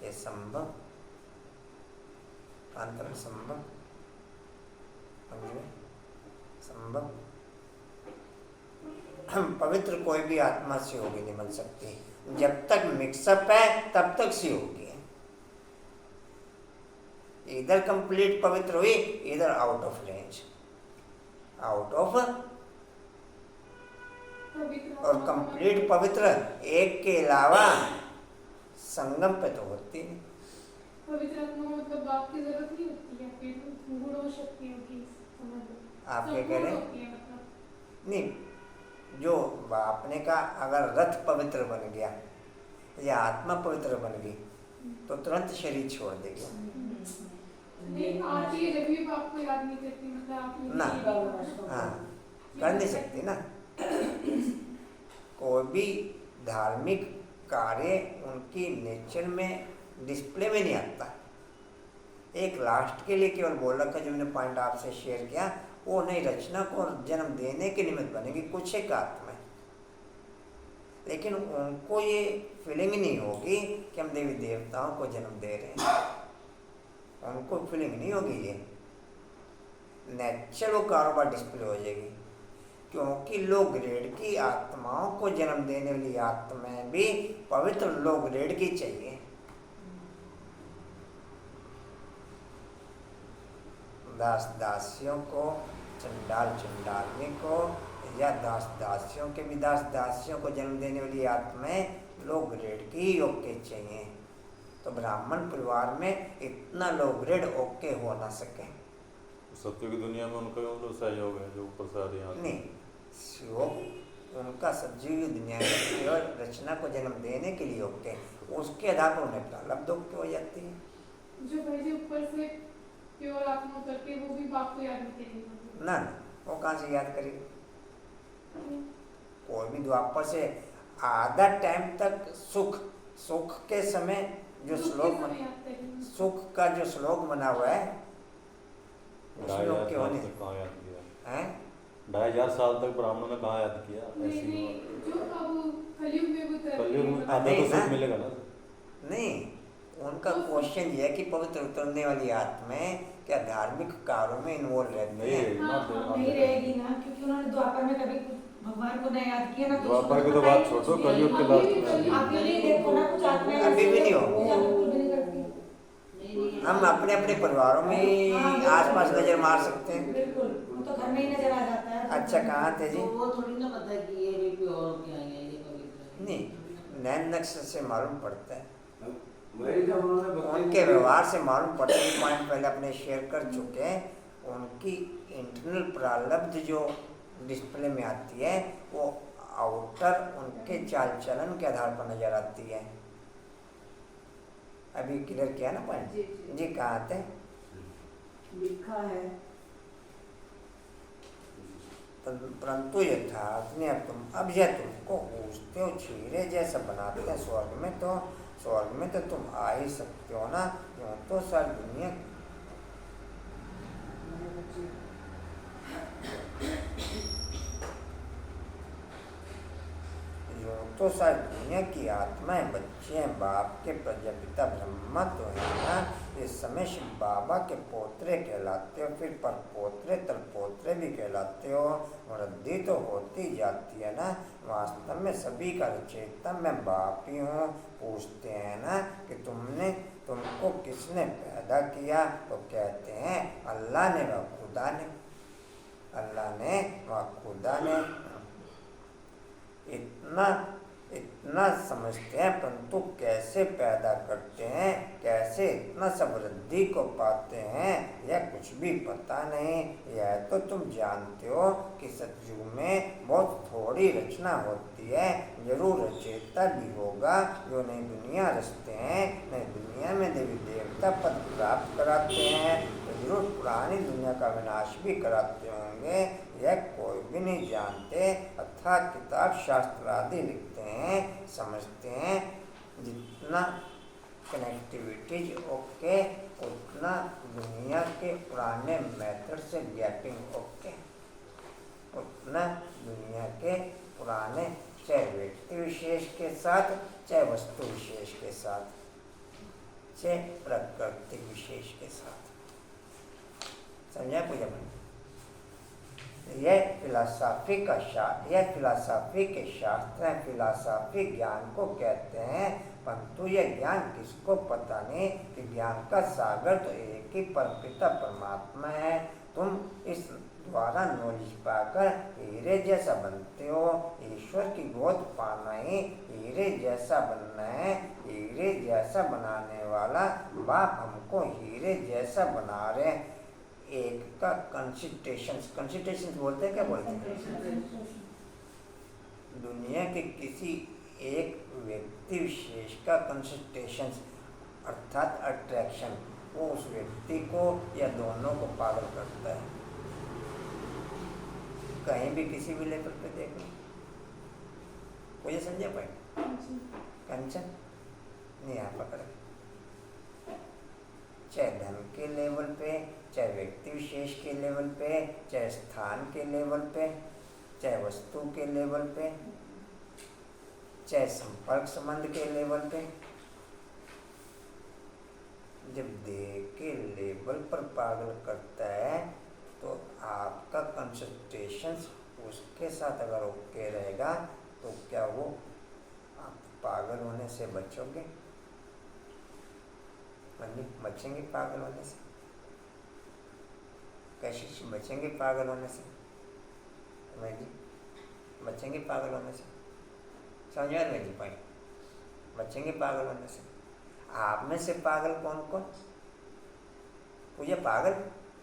ये संभव अंतर संभव पवित्र कोई भी आत्मा से होगी नहीं बन सकती। जब तक मिक्सअप है तब तक सी होगी। इधर कंप्लीट पवित्र हुई, इधर आउट ऑफ रेंज, और कंप्लीट पवित्र एक के अलावा संगम पे तो होती नहीं। पवित्र आत्मा मतलब बाप की जरूरत नहीं होती है, फिर गुण शक्तियों की समझ आप क्या कह रहे हैं? मतलब नहीं, जो बाप ने कहा अगर रथ पवित्र बन गया या आत्मा पवित्र बन गई तो तुरंत शरीर छोड़ देगी। नहीं आती है जब भी बाप को याद नहीं करती, मतलब आप ना, हाँ, कर नहीं सकती ना। कोई भी धार्मिक कार्य उनकी नेचर में डिस्प्ले में नहीं आता। एक लास्ट के लिए केवल बोल रखा जो मैंने पॉइंट आपसे शेयर किया, वो नई रचना को जन्म देने के निमित्त बनेगी कुछ एक आत्मा, लेकिन उनको ये फीलिंग नहीं होगी कि हम देवी देवताओं को जन्म दे रहे हैं। उनको फीलिंग नहीं होगी, ये नेचुरल कारोबार डिस्प्ले हो जाएगी, क्योंकि लो ग्रेड की आत्माओं को जन्म देने वाली आत्माएं भी पवित्र लो ग्रेड की चाहिए। दास दासियों को, चंडाल चंडालनी को या दास दासियों के भी दास दासियों को जन्म देने वाली आत्माएं लो ग्रेड की ही ओके चाहिए। तो ब्राह्मण परिवार में इतना लो ग्रेड ओके हो ना सके। सत्य की दुनिया में उनका सहयोग है जो ऊपर से आ रही है। नहीं, सहयोग उनका सजीव दुनिया में केवल रचना को जन्म देने के लिए ओके, उसके आधार पर उन्हें प्रारब्ध ओके हो जाती है। जो भाई जी ऊपर से प्योर आत्मा करके वो भी बाप को याद नहीं करेंगे ना, वो कहाँ से याद करेगी? कोई भी द्वापर से आधा टाइम तक सुख के समय जो श्लोक सुख का जो श्लोक बना हुआ है, श्लोक के होने कहाँ याद किया हैं? 2500 साल तक ब्राह्मणों ने कहाँ याद किया? नहीं जो अब कलयुग में वो कलयुग में आधा नहीं तो सुख ना। मिलेगा ना। नहीं, उनका क्वेश्चन ये है कि पवित्र उतरने वाली आत्माएं क्या धार्मिक कार्यों में इन्वॉल्व रहती नहीं हैं? रहेगी ना, नहीं रहेगी ना, क्योंकि उन्होंने द्वापर में कभी भगवान को नहीं याद किया ना। तो द्वापर की तो बात छोड़ो, कलयुग के लास्ट में अभी भी देखो ना कुछ आत्माएं अभी भी नहीं हो। बिल्कुल भी नहीं करती। हम अपने अपने परिवारों में ही आसपास नजर मार सकते हैं। बिल्कुल, वो तो घर में ही नजर आ जाता है। अच्छा, कहाँ थे जी? तो वो थोड़ी ना पता है कि ये भी प्योर क्या है, ये पवित्र है। नहीं, नैन नक्श से मालूम पड़ता है, वही जब उन्होंने उनके व्यवहार से मालूम पड़ता है। पॉइंट पहले अपने शेयर कर चुके हैं। उनकी इंटरनल प्रारब्ध जो डिस्प्ले में आती है वो आउटर उनके चाल चलन के आधार पर नजर आती है। अभी क्लियर किया ना पॉइंट जी? कहाँ थे? लिखा है परंतु यथार्थ में अब यह तुमको पूछते हो छीरे जैसा बनाते हैं। स्वर्ग में तो तुम आ ही सकते हो ना। यूँ तो सारी दुनिया यूं तो सारी दुनिया की आत्माएं बच्चे हैं बाप के प्रजापिता ब्रह्मा तो है ना। इस समय शिव बाबा के पोतरे कहलाते हो, फिर पर पोतरे तर पोतरे भी कहलाते हो। वृद्धि तो होती जाती है ना। वास्तव में सभी का रचयिता मैं बाप ही हूँ। पूछते हैं ना कि तुमको किसने पैदा किया, तो कहते हैं अल्लाह ने व खुदा ने। अल्लाह ने व खुदा ने। इतना समझते हैं, परंतु कैसे पैदा करते हैं, कैसे इतना समृद्धि को पाते हैं, यह कुछ भी पता नहीं। यह तो तुम जानते हो कि सतयुग में बहुत थोड़ी रचना होती है। जरूर रचयिता भी होगा जो नई दुनिया रचते हैं, नई दुनिया में देवी देवता पद प्राप्त कराते हैं, तो जरूर पुरानी दुनिया का विनाश भी कराते होंगे। यह कोई भी नहीं जानते, अर्थात किताब शास्त्र आदि लिखते हैं, समझते हैं। जितना कनेक्टिविटीज ओके, उतना दुनिया के पुराने मेथड से गैपिंग ओके, उतना दुनिया के पुराने चाहे व्यक्ति विशेष के साथ, चाहे वस्तु विशेष के साथ, चाहे प्रकृति विशेष के साथ। समझा पूजा बन? यह फिलॉसफी के शास्त्र हैं। फिलॉसफी ज्ञान को कहते हैं, परंतु यह ज्ञान किसको पता नहीं कि ज्ञान का सागर तो एक ही परमपिता परमात्मा है। तुम इस द्वारा नॉलेज पाकर हीरे जैसा बनते हो। ईश्वर की गोद पाना ही हीरे जैसा बनना है। हीरे जैसा बनाने वाला बाप हमको हीरे जैसा बना रहे हैं। एक का कंसिस्टेशन बोलते हैं, क्या बोलते हैं? दुनिया के किसी एक व्यक्ति विशेष का कंसिस्टेशन अर्थात अट्रैक्शन, वो उस व्यक्ति को या दोनों को पागल करता है। कहीं भी किसी भी लेवल पे देख लो, कोई समझा पाए कंचन नहीं आ पकड़, चाहे धन के लेवल पे, चाहे व्यक्ति विशेष के लेवल पे, चाहे स्थान के लेवल पे, चाहे वस्तु के लेवल पे, चाहे संपर्क संबंध के लेवल पे। जब देह के लेवल पर पागल करता है तो आपका कंसंट्रेशन उसके साथ अगर ओके रहेगा तो क्या वो आप पागल होने से बचोगे? बचेंगे पागल होने से? कैसे बचेंगे पागल होने से? जी बचेंगे पागल होने से? समझ में नहीं पाए? बचेंगे पागल होने से। आप में से पागल कौन कौन? पूजा पागल,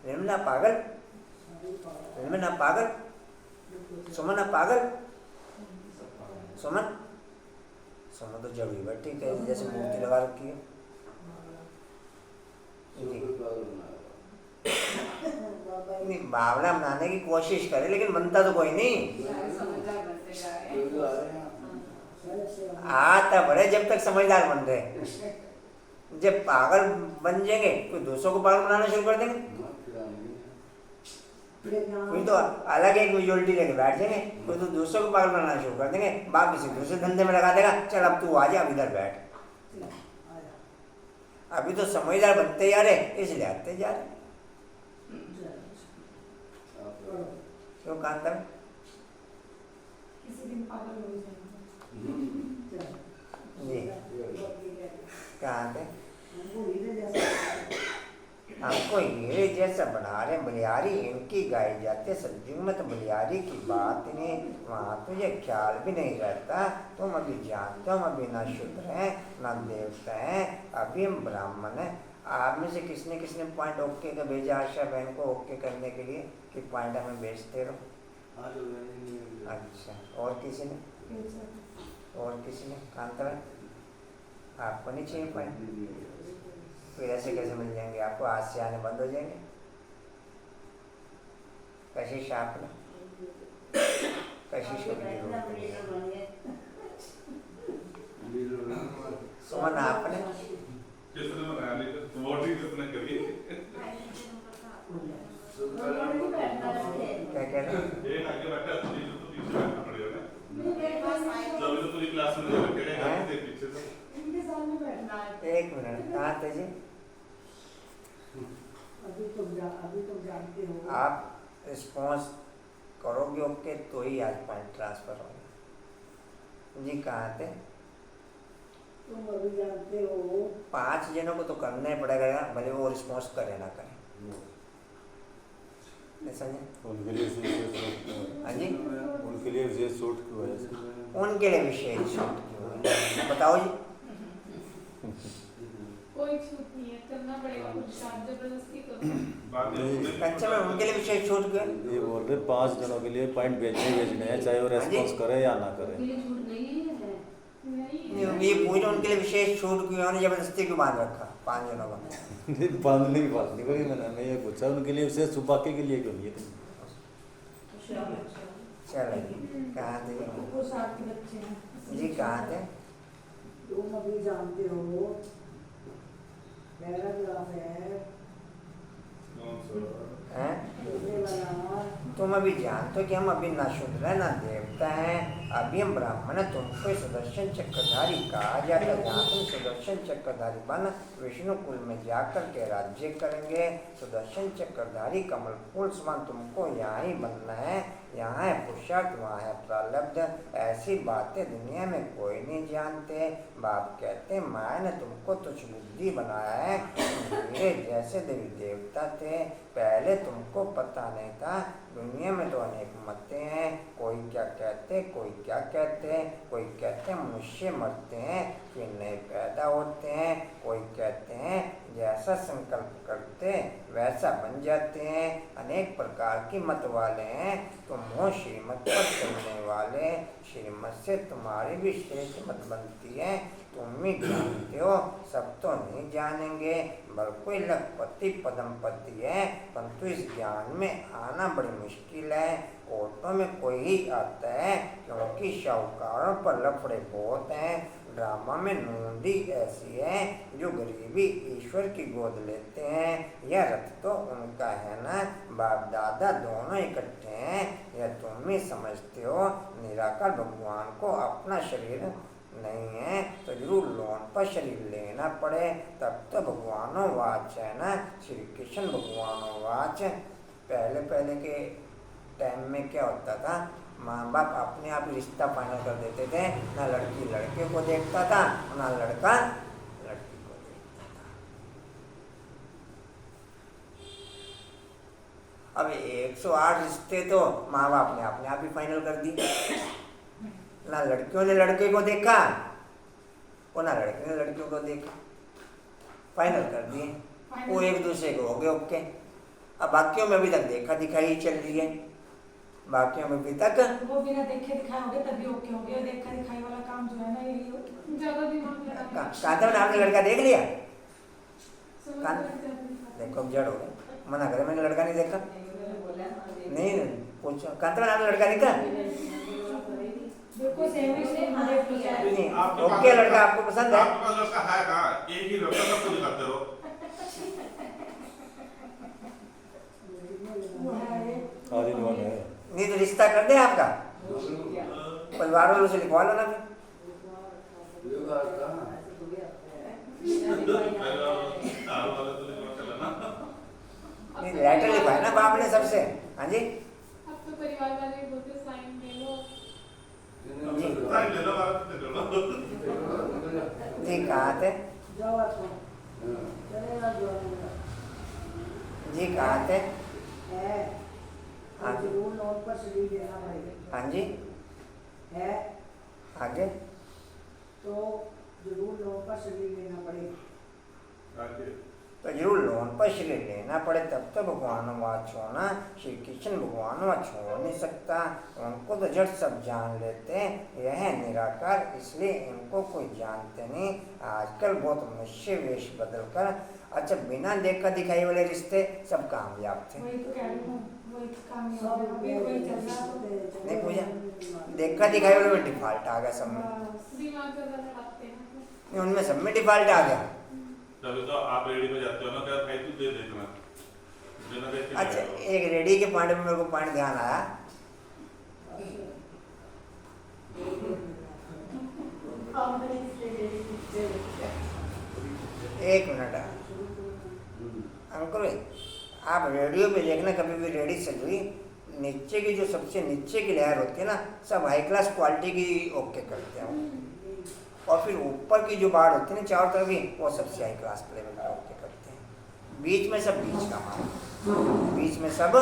निर्मला पागल, निर्मला पागल, सुमन पागल, सुमन सुमन तो जब ही बैठी है जैसे मूर्ति लगा रखी है। नहीं बावला बनाने की कोशिश करे लेकिन बनता तो कोई नहीं। आता बड़े जब तक समझदार बन रहे, जब पागल बन जाएंगे तो दूसरों को पागल बनाना शुरू कर देंगे। कोई तो अलग एक मेजोरिटी लेके बैठ जाएंगे, कोई तो दूसरों को पागल बनाना शुरू कर देंगे। बाप किसी दूसरे धंधे में लगा देगा, चल अब तू आ जा, अब इधर बैठ। अभी तो समझदार बनते जा रहे, इसलिए आते जा रहे। क्यों कांता में किसी दिन पागल हो जाएंगे। जी कहाँ थे? हमको हीरे जैसा बना रहे। बलियारी इनकी गाई जाती है। सतयुग में तो बलियारी की बात ही नहीं, वहाँ तो ये ख्याल भी नहीं रहता। तुम अभी जानते हो हम अभी ना शूद्र हैं ना देवता हैं, अभी हम ब्राह्मण हैं। आप में से किसने किसने पॉइंट ओके का भेजा आशा बहन को ओके करने के लिए कि पॉइंट हमें भेजते रहो? अच्छा, और किसी ने? और किसी ने? कांता है आपको नहीं चाहिए पॉइंट? फिर ऐसे कैसे मिल जाएंगे आपको? आज से आने बंद हो जाएंगे। कशिश आपने कशिश को सुमन आपने क्या कह रहे हैं? एक मिनट, कहाँ थे जी? अभी तुम जानते हो। आप रिस्पॉन्स करोगे ओके तो ही आज पॉइंट ट्रांसफर होगा जी। कहाँ थे? तुम अभी जानते हो। 5 जनों को तो करना ही पड़ेगा, भले वो रिस्पॉन्स करे ना करे, नहीं समझे? उनके लिए विशेष हाँ जी, उनके लिए विशेष छूट की वजह से उनके लिए विशेष छूट क्यों है? बताओ जी। कोई छूट नहीं है, करना पड़ेगा कुछ काम, जबरदस्ती करो। अच्छा मैं उनके लिए विशेष छूट क्यों है? ये बोल रहे 5 जनों के लिए पॉइंट भेजने हैं, चाहे वो रेस्पॉन्स करे या ना करे। उनके लिए छूट नहीं है। नहीं, ये पूछ उनके लिए विशेष छूट क्यों है? जबरदस्ती क्यों बांध रखा 5 जनों का? नहीं, बांधने की बात नहीं करी मैंने ये पूछा उनके लिए विशेष, बाकी के लिए क्यों नहीं है? चलो जी, कहाँ थे वो 7 के बच्चे हैं जी? कहाँ थे? तुम अभी जानते हो। पैराग्राफ है हैं? बोलने वाला। तुम अभी जानते हो कि हम अभी ना शूद्र ना देवता हैं, अभी हम ब्राह्मण है। तुमको सुदर्शन चक्रधारी कहा जाता है। जहाँ तुम सुदर्शन चक्रधारी बन विष्णु कुल में जाकर के राज्य करेंगे। सुदर्शन चक्रधारी कमल फूल समान तुमको यहाँ ही बनना है। यहाँ है पुरुषार्थ, वहाँ है प्रारब्ध। ऐसी बातें दुनिया में कोई नहीं जानते। बाप कहते माया ने तुमको तुच्छ बुद्धि बनाया है। मेरे जैसे देवी देवता थे, पहले तुमको पता नहीं था। दुनिया में तो अनेक मतें हैं, कोई क्या कहते, कोई क्या कहते, कोई कहते हैं मनुष्य मरते हैं फिर नए पैदा होते हैं, कोई कहते हैं जैसा संकल्प करते वैसा बन जाते हैं। अनेक प्रकार की मत वाले हैं। तुम हो श्रीमत पर चलने वाले, श्रीमत से तुम्हारी भी श्रेष्ठ मत बनती है। तुम भी जानते हो, सब तो नहीं जानेंगे। बल्कि लखपति पदमपति है, परंतु इस ज्ञान में आना बड़ी मुश्किल है। कोर्टों में कोई ही आता है, क्योंकि शाहूकारों पर लफड़े बहुत हैं। ड्रामा में नूंदी ऐसी है जो गरीबी ईश्वर की गोद लेते हैं। यह रथ तो उनका है ना, बाप दादा दोनों इकट्ठे हैं। यह तुम ही समझते हो। निराकार भगवान को अपना शरीर नहीं है तो जरूर लोन पर शरीर लेना पड़े, तब तो भगवानों वाच है ना। श्री कृष्ण भगवानों वाच। पहले के टाइम में क्या होता था, माँ बाप अपने आप रिश्ता फाइनल कर देते थे। ना लड़की लड़के को देखता था, ना लड़का लड़की को देखता था। अब 108 रिश्ते तो माँ बाप ने अपने आप ही फाइनल कर दिए। ना लड़कियों ने लड़के को देखा और ना लड़के ने लड़कियों को देखा, फाइनल कर दिए। वो एक दूसरे को हो गए ओके। अब बाकियों में अभी तक देखा दिखाई चल रही है। बाकियों में अभी तक वो बिना देखे दिखाए होंगे तभी ओके हो गया। देखा दिखाई वाला काम जो है ना यही ज्यादा दिमाग लगा कांता में आपने लड़का देख लिया? समझ कान- लग जाती है। देखो जड़ हो गया, मना करे मैंने लड़का नहीं देखा। नहीं पूछो, कांता में आपने लड़का देखा? बिल्कुल सेम ही सेम 100%। नहीं, ओके लड़का आपको पसंद है? आपके पास लड़का है कहाँ? एक ही लड़का सबको दिखाते रहो। वो है आदि लोग है। नहीं तो रिश्ता कर दे आपका, परिवार वालों से लिखवा लो ना फिर। नहीं लेटर लिखवाए ना बाप ने सबसे। हाँ जी अब तो परिवार वाले भी बोलते साइन ले लो। जी साइन ले लो, आप ले लो। जी कहाँ थे? जाओ आपको चलेगा जो जी कहाँ थे? है। हाँ जी। जरूर नोट पर शरीर देना पड़ेगा। हाँ जी है आगे। तो जरूर नोट पर शरीर लेना पड़ेगा। तो जरूर लोन पर शरीर लेना पड़े, तब तो भगवान वाच होना। श्री कृष्ण भगवान वाच हो नहीं सकता। उनको तो जड़ सब जान लेते हैं। यह है निराकार, इसलिए इनको कोई जानते नहीं। आजकल बहुत मनुष्य वेश बदल कर, अच्छा बिना देखा दिखाई वाले रिश्ते सब कामयाब थे। वही तो कह रही हूँ, वही कामयाब है। अभी वही चल रहा है। नहीं पूजा, देखा दिखाई वाले में डिफॉल्ट आ गया सब में। दिमाग ज्यादा लगाते हैं। नहीं, उनमें सब में डिफॉल्ट आ गया। तभी तो आप रेडी पे जाते हो ना, क्या भाई तू दे देखना, बिना देख के अच्छा जाओ। एक रेडी के पॉइंट में मेरे को पॉइंट ध्यान आया। एक मिनट अंकुर, आप रेडियो पे देखना, कभी भी रेडी चल रही, नीचे की जो सबसे नीचे की लेयर होती है ना, सब हाई क्लास क्वालिटी की ओके करते हैं वो। और फिर ऊपर की जो बाढ़ होती है ना चारों तरफ की, वो सबसे हाई क्लास लेवल का ओके करते हैं। बीच में सब बीच का माल, बीच में सब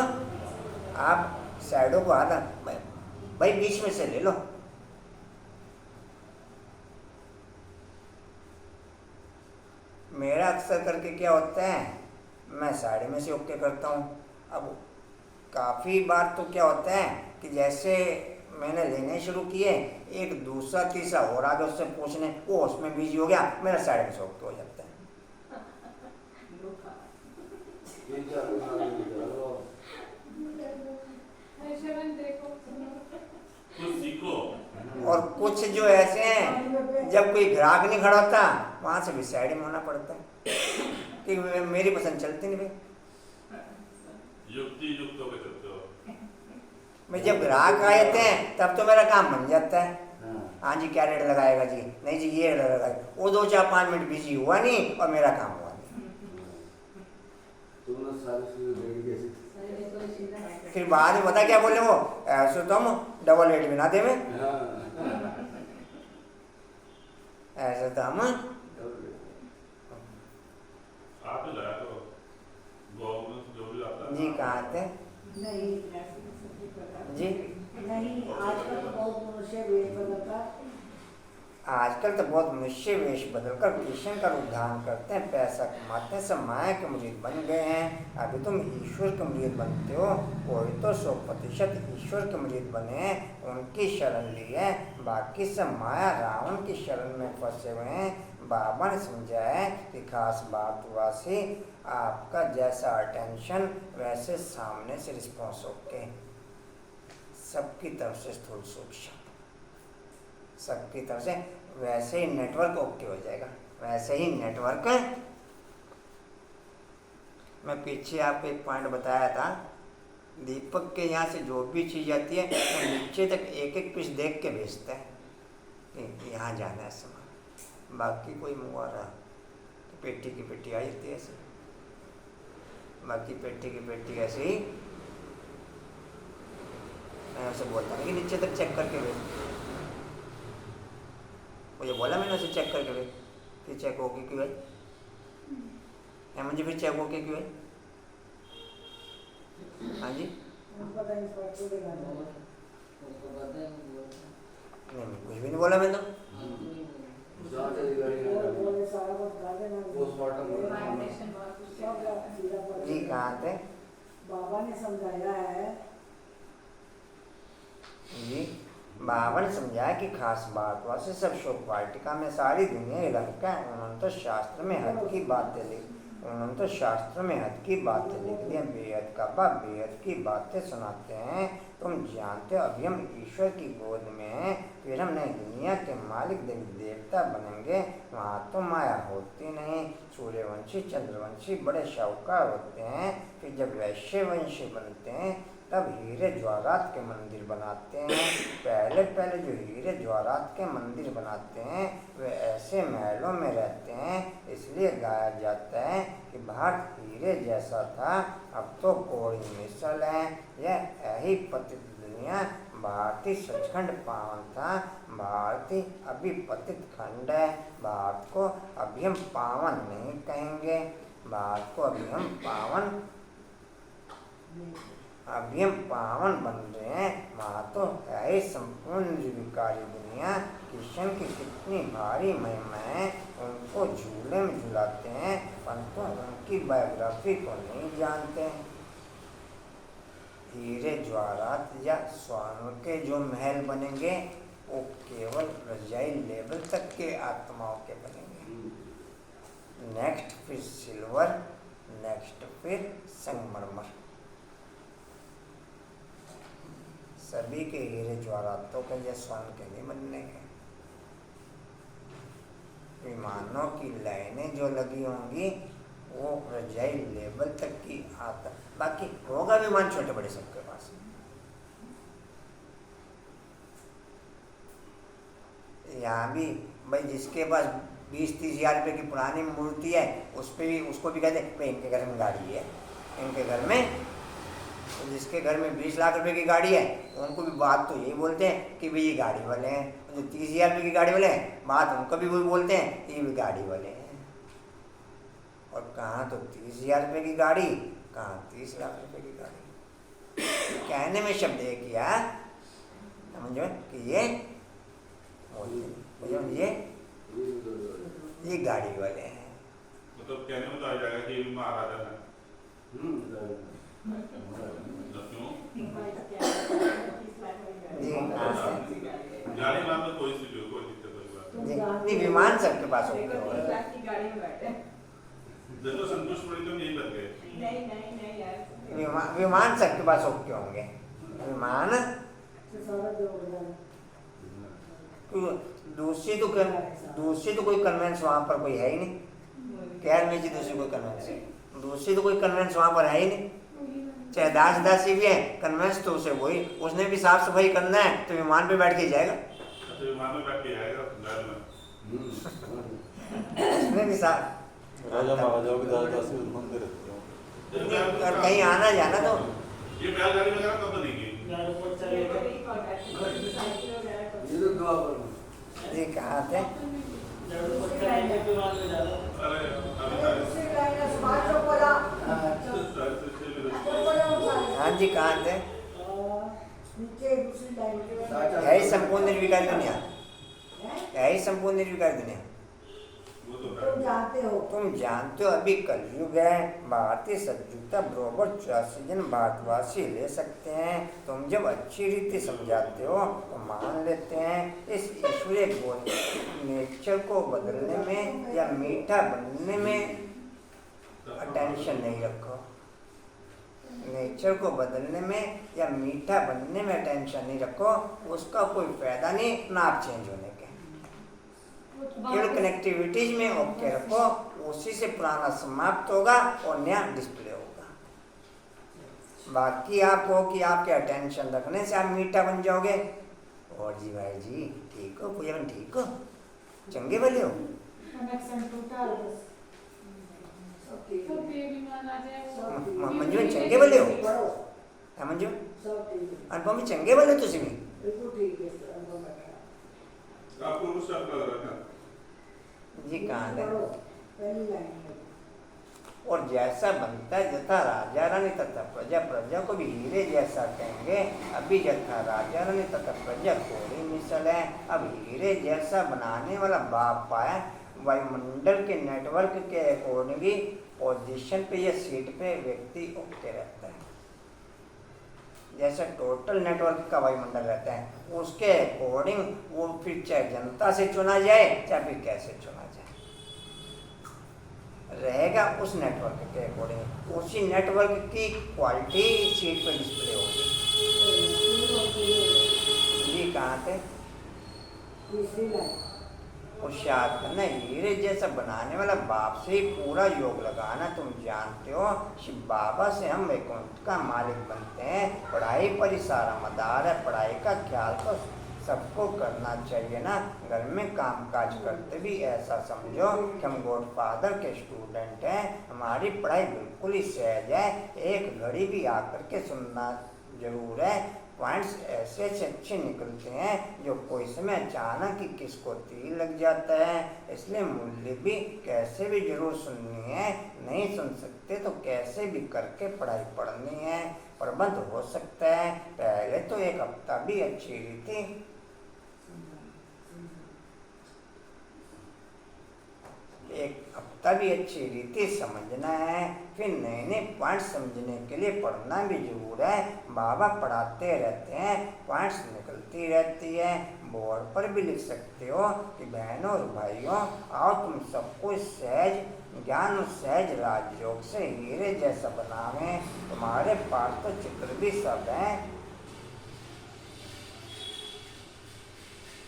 आप साइडों को आधा भाई बीच में से ले लो। मेरा अक्सर करके क्या होता है, मैं साइड में से ओके करता हूँ। अब काफ़ी बार तो क्या होता है कि जैसे मैंने लेने शुरू किए, एक दूसरा तीसरा और आगे उससे पूछने, वो उसमें बिजी हो गया, मेरा साइड में से ओके हो जाता है। कुछ सीखो। और कुछ जो ऐसे हैं, जब कोई ग्राहक नहीं खड़ा होता, वहाँ से भी साइड में होना पड़ता है कि मेरी पसंद चलती नहीं भाई। युक्ति युक्त होकर चलते हो। मैं जब ग्राहक आ जाते हैं तब तो मेरा काम बन जाता है। हाँ जी, क्या रेट लगाएगा जी, नहीं जी ये रेट लगाएगा, वो 2-4-5 मिनट बिजी हुआ नहीं और मेरा काम हुआ नहीं। फिर बाद में पता क्या बोले वो, ऐसे तुम डबल रेट भी ना दे में, ऐसे तो हम आप ही लगा दो, गवर्नमेंट जो भी आता है। जी कहाँ थे नहीं जी। नहीं, आजकल तो बहुत मनुष्य वेश बदलता। आजकल तो बहुत मनुष्य वेश बदलकर कृष्ण का रूप धारण करते हैं, पैसा कमाते हैं, सब माया के मुरीद बन गए हैं। अभी तुम ईश्वर के मुरीद बनते हो, कोई तो 100% ईश्वर के मुरीद बने हैं, उनकी शरण ली है, बाकी सब माया रावण की शरण में फंसे हुए हैं। बाबा ने समझा है कि खास बात हुआ से आपका जैसा अटेंशन वैसे सामने से रिस्पॉन्स ओके, सबकी तरफ से स्थूल सूक्ष्म, सबकी तरफ से वैसे ही नेटवर्क ओके हो जाएगा, वैसे ही नेटवर्क। मैं पीछे आपको एक पॉइंट बताया था, दीपक के यहाँ से जो भी चीज़ आती है वो नीचे तक एक एक पीस देख के भेजता है कि यहाँ जाना है सामान, बाकी कोई मुआ रहा तो पेटी की पेटी आ जाती है ऐसे, बाकी पेटी की पेटी ऐसे ही। मैं उसे बोलता हूँ कि नीचे तक चेक करके भेज, मुझे बोला मैंने उसे चेक करके भेज, फिर चेक होगी क्यों है, मुझे फिर चेक होगी क्यों है। हाँ जी, नहीं कुछ भी नहीं बोला मैं तो। जी कहाँ थे बाबा ने समझाया है जी, बाबा ने समझाया कि खास बात हुआ से सब शोक वाटिका में सारी दुनिया इलाका है। उन्होंने तो शास्त्र में हद की बातें लिख, उन्होंने तो शास्त्र में हद की बातें लिख दी हैं, बेहद का बाप बेहद की बातें सुनाते हैं। तुम जानते हो अभी हम ईश्वर की गोद में हैं, फिर हम नई दुनिया के मालिक देवी देवता बनेंगे, वहाँ तो माया होती नहीं। सूर्यवंशी चंद्रवंशी बड़े शाहूकार होते हैं, फिर जब वैश्यवंशी बनते हैं तब हीरे ज्वारात के मंदिर बनाते हैं। पहले पहले जो हीरे ज्वारात के मंदिर बनाते हैं वे ऐसे महलों में रहते हैं, इसलिए गाया जाता है कि भारत हीरे जैसा था, अब तो कोड़ी मिसल है। यह यही पतित दुनिया भारतीय सचखंड पावन था, भारतीय अभी पतित खंड है। भारत को अभी हम पावन नहीं कहेंगे, भारत को अभी हम पावन बन रहे हैं। वहाँ तो है ही संपूर्ण निर्विकारी दुनिया। कृष्ण की कितनी भारी महिमा है, उनको झूले में झुलाते हैं परंतु उनकी बायोग्राफी को नहीं जानते। हीरे ज्वारात या स्वर्ण के जो महल बनेंगे वो केवल रजाई लेवल तक के आत्माओं के बनेंगे, नेक्स्ट फिर सिल्वर, नेक्स्ट फिर संगमरमर। सभी के हीरे ज्वारातों के या स्वर्ण के नहीं बनने के। विमानों की लाइनें जो लगी होंगी वो रजाई लेवल तक की आता, बाकी होगा विमान छोटे बड़े सबके पास। यहाँ भी भाई जिसके पास 20-30 हज़ार रुपये की पुरानी मूर्ति है, उस पर भी उसको भी कहते हैं भाई इनके घर में गाड़ी है, इनके घर में, तो जिसके घर में 20 लाख रुपए की गाड़ी है उनको भी बात तो यही बोलते हैं कि भाई ये गाड़ी वाले हैं, जो 30 हज़ार रुपये की गाड़ी वाले हैं बात उनको भी वही बोलते हैं कि ये भी गाड़ी वाले हैं। और कहाँ तो 30 हज़ार रुपये की गाड़ी, कहाँ 30 लाख रुपए की गाड़ी। कहने में शब्द एक ही है, समझो कि ये गाड़ी वाले हैं। मतलब कहने में तो आ जाएगा कि ये भी महाराजा है। क्यों? जी गाड़ी मान तो कोई सी भी हो, कोई दिक्कत वाली बात नहीं। नहीं, विमान सबके पास देखो होता 30 है। लाख की गाड़ी में बैठे। देखो संतुष्ट पड़ी तो यही कर गए। नहीं यार। विमान सबके पास ओके होंगे, विमान दूसरी तो कोई कन्वेंस वहाँ पर कोई है ही नहीं, खैर में जी दूसरी तो कोई कन्वेंस वहाँ पर है ही नहीं। चाहे दासी भी है, कन्वेंस तो उसे वही, उसने भी साफ सफाई करना है तो विमान पे बैठ के जाएगा, अच्छा विमान में बैठ के आएगा घर में। उसने भी साफ राजा महाराजाओं की दासी मंदिर है। और कहीं आना जाना तो ये बैलगाड़ी वगैरह कब बनेगी? जी कहाँ थे? अरे हाँ जी कहाँ थे? है ही संपूर्ण निर्विकार दुनिया, है ही संपूर्ण निर्विकार दुनिया। वो तो है। तुम जानते हो अभी कलयुग है, भारतीय सत्युगता बरोबर 84 जन भारतवासी ले सकते हैं। तुम जब अच्छी रीति समझाते हो तो मान लेते हैं। इस ईश्वरीय नेचर को बदलने में या मीठा बनने में अटेंशन नहीं रखो, नेचर को बदलने में या मीठा बनने में अटेंशन नहीं रखो, उसका कोई फायदा नहीं ना आप चेंज होने के। केवल कनेक्टिविटीज में ओके रखो, उसी से पुराना समाप्त होगा और नया डिस्प्ले होगा। बाकी आप हो कि आपके अटेंशन रखने से आप मीठा बन जाओगे। और जी भाई जी ठीक हो, पूजा बहन ठीक हो, चंगे भले हो, कनेक्शन टूटा बस। सब ये विमान आ जाए मंजू चंगे भले हो, है मंजू अनुपम चंगे भले तुझे भी आपको कुछ लग रहा था जी कहाँ है? और जैसा बनता है यथा राजा रानी तथा प्रजा, प्रजा को भी हीरे जैसा कहेंगे। अभी यथा राजा रानी तथा प्रजा कोड़ी मिसल है, अब हीरे जैसा बनाने वाला बाप पाया। वायुमंडल के नेटवर्क के अकॉर्डिंगली पोजीशन पे या सीट पे व्यक्ति ओके रहता है। जैसा टोटल नेटवर्क का वायुमंडल रहता है उसके अकॉर्डिंग वो फिर चाहे जनता से चुना जाए चाहे फिर कैसे चुना जाए रहेगा, उस नेटवर्क के अकॉर्डिंग उसी नेटवर्क की क्वालिटी सीट पर डिस्प्ले होगी। जी कहाँ थे? होशियार करना, हीरे जैसा बनाने वाला बाप से ही पूरा योग लगाना। तुम जानते हो शिव बाबा से हम वैकुंठ का मालिक बनते हैं। पढ़ाई पर ही सारा मदार है, पढ़ाई का ख्याल तो सबको करना चाहिए ना। घर में काम काज करते भी ऐसा समझो कि हम गॉडफादर के स्टूडेंट हैं, हमारी पढ़ाई बिल्कुल ही सहज है। एक घड़ी भी आकर के सुनना जरूर है। पॉइंट्स ऐसे अच्छे निकलते हैं जो कोई समय अचानक ही किसको तीर लग जाता है, इसलिए मूल्य भी कैसे भी जरूर सुननी है। नहीं सुन सकते तो कैसे भी करके पढ़ाई पढ़नी है, प्रबंध हो सकता है। पहले तो एक हफ्ता भी अच्छी रीति अच्छी रीति समझना है, फिर नए नए पॉइंट समझने के लिए पढ़ना भी जरूर है। बाबा पढ़ाते रहते हैं, पॉइंट्स निकलती रहती है। बोर्ड पर भी लिख सकते हो कि बहनों और भाइयों आओ तुम सबको सहज ज्ञान और सहज राजयोग से हीरे जैसा बनावे। तुम्हारे पास तो चित्र भी सब है,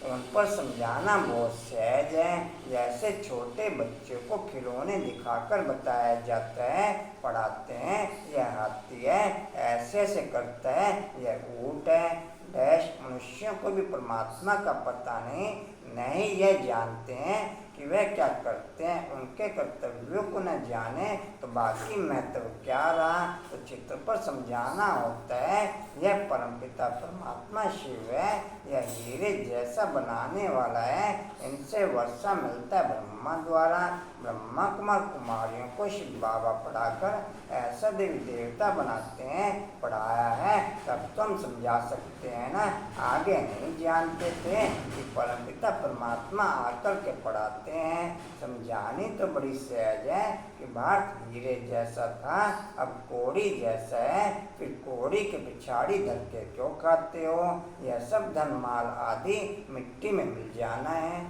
उन पर समझाना बहुत सहज है। जैसे छोटे बच्चे को खिलौने दिखाकर बताया जाता है, पढ़ाते हैं यह हाथी है, ऐसे ऐसे करता है, यह ऊँट है डैश। मनुष्यों को भी परमात्मा का पता नहीं यह जानते हैं कि वह क्या करते हैं, उनके कर्तव्यों को न जाने तो बाकी महत्व क्या रहा। तो चित्र पर समझाना होता है यह परमपिता परमात्मा शिव है, यह हीरे जैसा बनाने वाला है। इनसे वर्षा मिलता है ब्रह्मा द्वारा। ब्रह्मा कुमार कुमारियों को शिव बाबा पढ़ाकर ऐसा देवी देवता बनाते हैं। पढ़ाया है तब तो हम समझा सकते हैं ना, आगे नहीं जानते थे कि परमपिता परमात्मा आकर के पढ़ाते हैं। समझानी तो बड़ी सहज है कि भारत हीरे जैसा था, अब कोड़ी जैसा है, फिर कोड़ी के पिछाड़ी धर के क्यों खाते हो। यह सब धन माल आदि मिट्टी में मिल जाना है,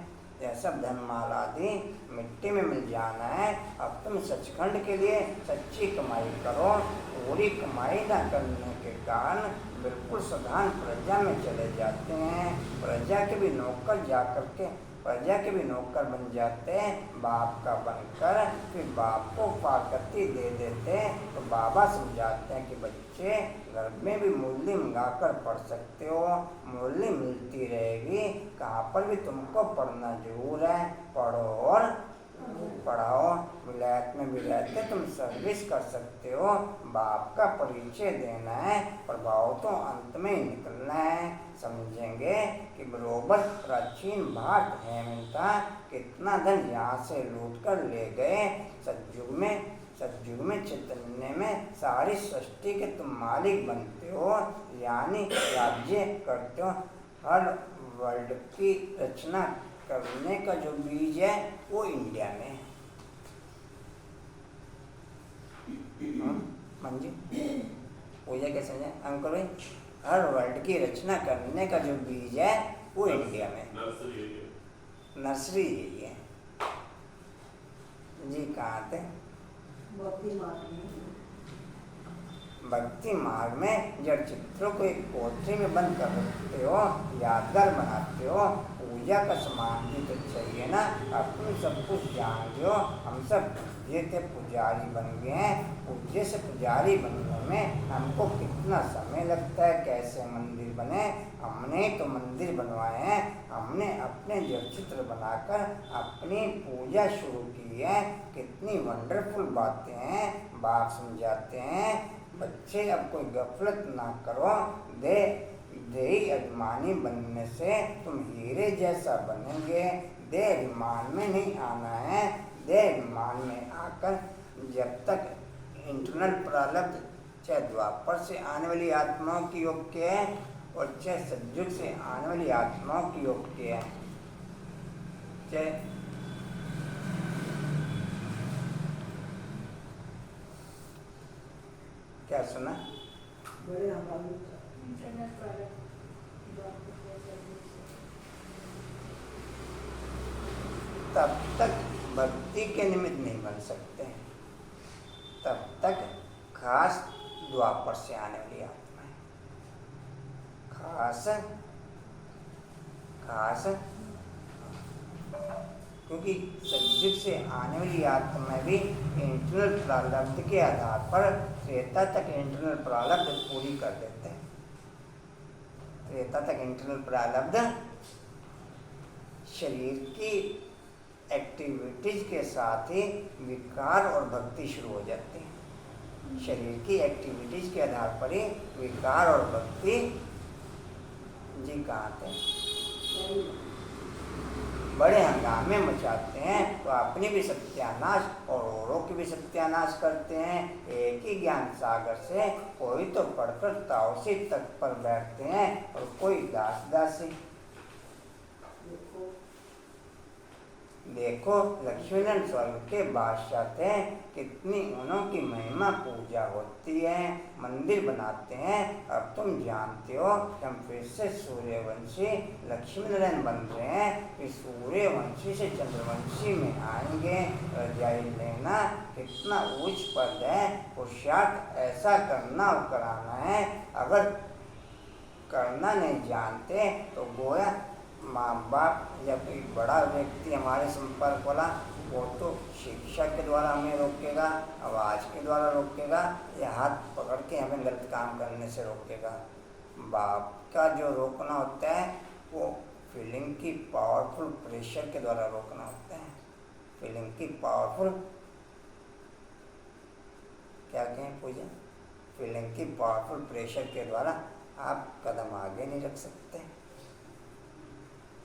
यह सब धन माल आदि मिट्टी में मिल जाना है। अब तुम सचखंड के लिए सच्ची कमाई करो। पूरी कमाई न करने के कारण बिल्कुल साधारण प्रजा में चले जाते हैं। प्रजा के भी नौकर जाकर के प्रजा के भी नौकर बन जाते हैं बाप का बनकर। फिर बाप को फाकती दे देते। तो बाबा समझाते हैं कि बच्चे घर में भी मूली मंगाकर पढ़ सकते हो, मूली मिलती रहेगी। कहाँ पर भी तुमको पढ़ना जरूर है, पढ़ो और पढ़ाओ। विलायत में भी रहते तुम सर्विस कर सकते हो। बाप का परिचय देना है, प्रभाव तो अंत में ही निकलना है। समझेंगे कि बरोबर प्राचीन भारत हेमन था, कितना धन यहाँ से लूट कर ले गए। सतयुग में चैतन्य में सारी सृष्टि के तुम मालिक बनते हो, यानी राज्य करते हो। हर वर्ल्ड की रचना करने का जो बीज है वो इंडिया में है। मंजी पूजा कैसे है अंकुर भाई? हर वर्ल्ड की रचना करने का जो बीज है वो इंडिया में, नर्सरी यही है जी। कहाँ थे? भक्ति मार्ग में जड़ चित्रों को एक पोथी में बंद कर रखते हो, यादगार बनाते हो। पूजा का सामान भी तो चाहिए ना। अब तुम सब कुछ जानते हो, हम सब पूज्य थे पुजारी बन गए हैं। पूज्य से पुजारी बनने में हमको कितना समय लगता है, कैसे मंदिर बने। हमने तो मंदिर बनवाए हैं, हमने अपने जड़ चित्र बनाकर अपनी पूजा शुरू की है। कितनी वंडरफुल बातें हैं, बाप समझाते हैं। बच्चे अब कोई गफलत ना करो। देही अभिमानी बनने से तुम हीरे जैसा बनेंगे। देह अभिमान में नहीं आना है। देह अभिमान में आकर जब तक इंटरनल प्रारब्ध चाहे द्वापर से आने वाली आत्माओं की योग्य है और चाहे सतयुग से आने वाली आत्माओं की योग्य है, चाहे क्या सुना? बड़े हमारे तब तक भक्ति के निमित्त नहीं बन सकते, तब तक खास द्वापर से आने वाली आत्मा है। खास क्योंकि सतयुग से आने वाली आत्मा भी इंटरनल प्रारब्ध के आधार पर त्रेता तक इंटरनल प्रारब्ध पूरी कर देते हैं। त्रेता तक इंटरनल प्रारब्ध शरीर की एक्टिविटीज के साथ ही विकार और भक्ति शुरू हो जाती है। शरीर की एक्टिविटीज के आधार पर ही विकार और भक्ति जी कहाँ थे बड़े हंगामे मचाते हैं। तो अपनी भी सत्यानाश और औरों की भी सत्यानाश करते हैं। एक ही ज्ञान सागर से कोई तो पढ़कर ताओसी तक पर बैठते हैं और कोई दास दासी। देखो लक्ष्मीनारायण स्वर्ग के बादशाह थे, कितनी उनकी महिमा पूजा होती है, मंदिर बनाते हैं। अब तुम जानते हो कि हम फिर से सूर्यवंशी लक्ष्मीनारायण बन रहे हैं, फिर सूर्यवंशी से चंद्रवंशी में आएंगे। रजाई लेना कितना उच्च पद है, पुरुषार्थ ऐसा करना और कराना है। अगर करना नहीं जानते तो गोया माँ बाप या कोई बड़ा व्यक्ति हमारे संपर्क वाला, वो तो शिक्षा के द्वारा हमें रोकेगा, आवाज़ के द्वारा रोकेगा, या हाथ पकड़ के हमें गलत काम करने से रोकेगा। बाप का जो रोकना होता है वो फीलिंग की पावरफुल प्रेशर के द्वारा रोकना होता है। फीलिंग की पावरफुल, क्या कहें पूजा, फीलिंग की पावरफुल प्रेशर के द्वारा आप कदम आगे नहीं रख सकते।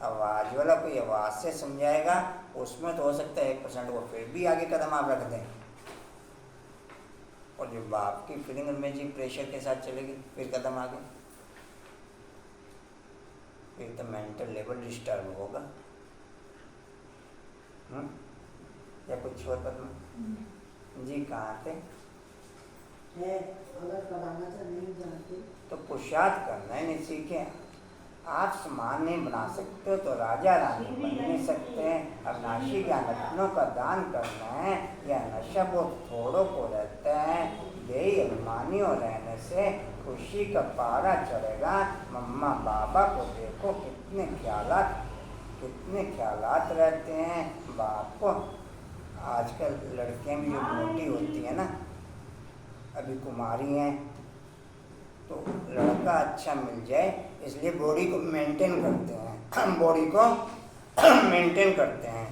आवाज़ वाला कोई आवाज़ से समझाएगा, उसमें तो हो सकता है 1% वो फिर भी आगे कदम आप रख दें, और जो बाप की फीलिंग इमेजिंग प्रेशर के साथ चलेगी फिर कदम आगे, फिर तो मेंटल लेवल डिस्टर्ब होगा। या कुछ और पता जी कहाँ थे? है अगर कराना तो नहीं जानते तो पुरुषार्थ करना ही नहीं सीखे। आप सामान नहीं बना सकते हो तो राजा रानी बन नहीं सकते। अविनाशी ज्ञान रत्नों का दान करना है, यह नशा बहुत थोड़ों को रहता है। यही अभिमानियों रहने से खुशी का पारा चढ़ेगा। मम्मा बाबा को देखो कितने ख्यालात रहते हैं बाप को। आजकल लड़कियां भी जो मोटी होती हैं ना, अभी कुमारी हैं, तो लड़का अच्छा मिल जाए इसलिए बॉडी को मेंटेन करते हैं, बॉडी को मेंटेन करते हैं।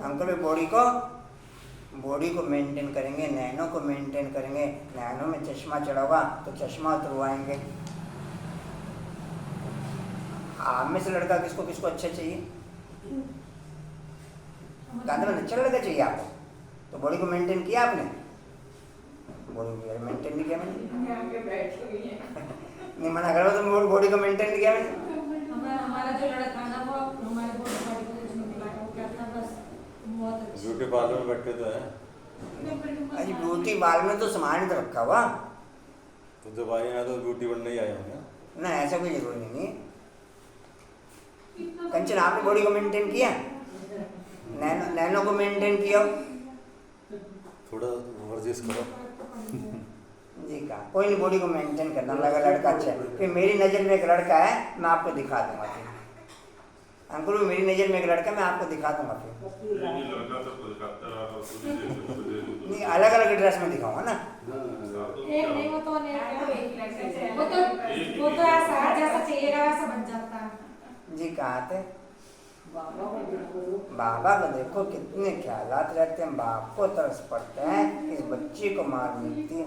अंकल भी बॉडी को मेंटेन करेंगे, नैनों को मेंटेन करेंगे। नैनों में चश्मा चढ़ा हुआ तो चश्मा उतरवाएंगे। आप में से लड़का किसको किसको अच्छा चाहिए? कांधे में अच्छा लड़का चाहिए आपको, तो बॉडी को मेंटेन किया आपने? बॉडी को मेंटेन नहीं किया मैंने, नहीं मना करो तुम बॉडी को मेंटेन नहीं किया मैंने। हमारा जो लड़का ना वो हमारे बॉडी को कुछ नहीं दिखाता, वो कहता बस बहुत अच्छा। ब्यूटी पार्लर में बैठे तो हैं। अजी ब्यूटी बाल में तो सामान तो रखा हुआ, तो जब आए हैं तो ब्यूटी बनने ही आए होंगे ना, ऐसा कोई जरूरी नहीं है। कंचन आपने बॉडी को मेंटेन किया, नैनो को मेंटेन किया, थोड़ा वर्जिश करो। जी कहा कोई नहीं, बॉडी को मेंटेन करना लगा लड़का अच्छा है। फिर मेरी नज़र में एक लड़का है, मैं आपको दिखा दूंगा। फिर अंकुल मेरी नज़र में एक लड़का, मैं आपको दिखा दूंगा। फिर लड़का सबको दिखाता रहा, नहीं अलग अलग ड्रेस में दिखाऊंगा ना। एक नहीं वो तो नहीं, वो तो ऐसा जैसा चाहिएगा वैसा बन जाता है। जी कहाँ थे? बाबा बाबा को देखो कितने ख्यालात रहते हैं। बाप को तरस पड़ता है इस बच्ची को मार मिलती है,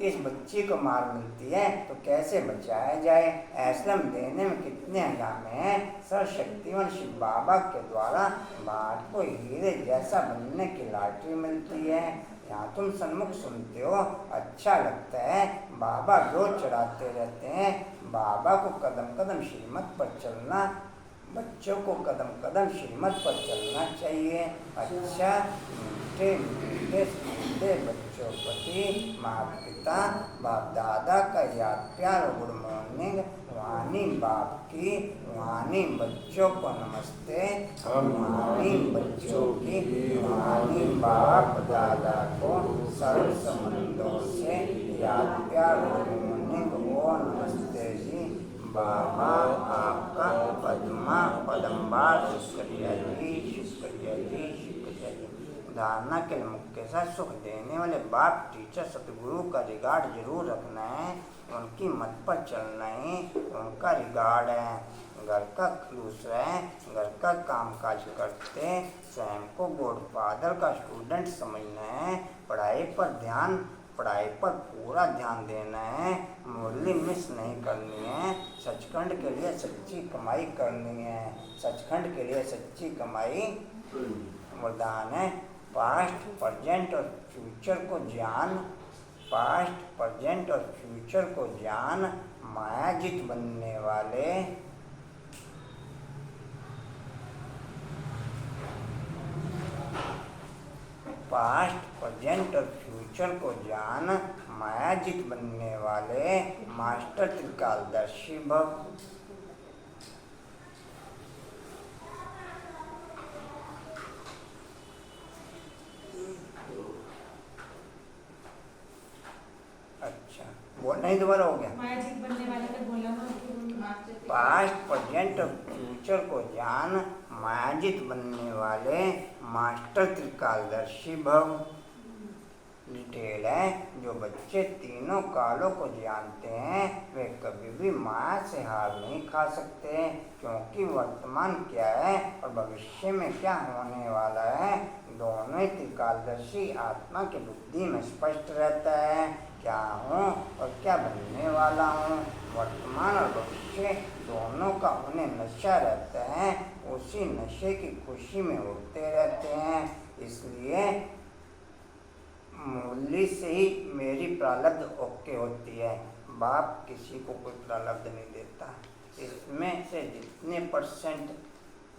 इस बच्ची को मार मिलती है तो कैसे बचाया जाए। एस्लम देने में कितने हंगामे हैं। सर्वशक्तिमान शिव बाबा के द्वारा बाप को हीरे जैसा बनने की लॉटरी मिलती है। यहाँ तुम सन्मुख सुनते हो, अच्छा लगता है। बाबा रोज चढ़ाते रहते हैं। बाबा को कदम कदम श्रीमत पर चलना, बच्चों को कदम कदम श्रीमत पर चलना चाहिए। अच्छा मीठे मीठे मीठे बच्चों प्रति माता पिता बाप दादा का याद प्यार और गुड मॉर्निंग। वानी बाप की, वानी बच्चों को नमस्ते। वानी बच्चों की, वानी बाप दादा को सर्व संबंधों से याद प्यार और गुड मॉर्निंग ओ नमस्ते जी। बाबा आपका पद्मा पदम्बार शुक्रिया जी, शुक्रिया जी, शुक्रिया जी। धारणा के मुख्य के साथ सुख देने वाले बाप टीचर सतगुरु का रिगार्ड जरूर रखना है। उनकी मत पर चलना ही उनका रिगार्ड है। घर का दूसरा है, घर का कामकाज करते स्वयं को गॉड फादर का स्टूडेंट समझना है। पढ़ाई पर पूरा ध्यान देना है। मुरली मिस नहीं करनी है। सचखंड के लिए सच्ची कमाई करनी है। सचखंड के लिए सच्ची कमाई वरदान है। पास्ट प्रेजेंट और फ्यूचर को जान, पास्ट प्रेजेंट और फ्यूचर को जान। मायाजित बनने वाले पास्ट प्रेजेंट और फ्यूचर को जान। मायाजित बनने वाले मास्टर त्रिकालदर्शी भव। अच्छा बोल नहीं, दोबारा हो गया। मैजिक बनने वाले ने बोला ना, पास्ट प्रेजेंट और फ्यूचर को जान। मायाजित बनने वाले मास्टर त्रिकालदर्शी भव। डिटेल है, जो बच्चे तीनों कालों को जानते हैं वे कभी भी माया से हार नहीं खा सकते, क्योंकि वर्तमान क्या है और भविष्य में क्या होने वाला है दोनों ही त्रिकालदर्शी आत्मा की बुद्धि में स्पष्ट रहता है। क्या हूँ और क्या बनने वाला हूँ, वर्तमान और भविष्य दोनों का उन्हें नशा रहता है। उसी नशे की खुशी में उठते रहते हैं। इसलिए मूल्य से ही मेरी प्रारब्ध ओके होती है। बाप किसी को कोई प्रारब्ध नहीं देता। इसमें से जितने परसेंट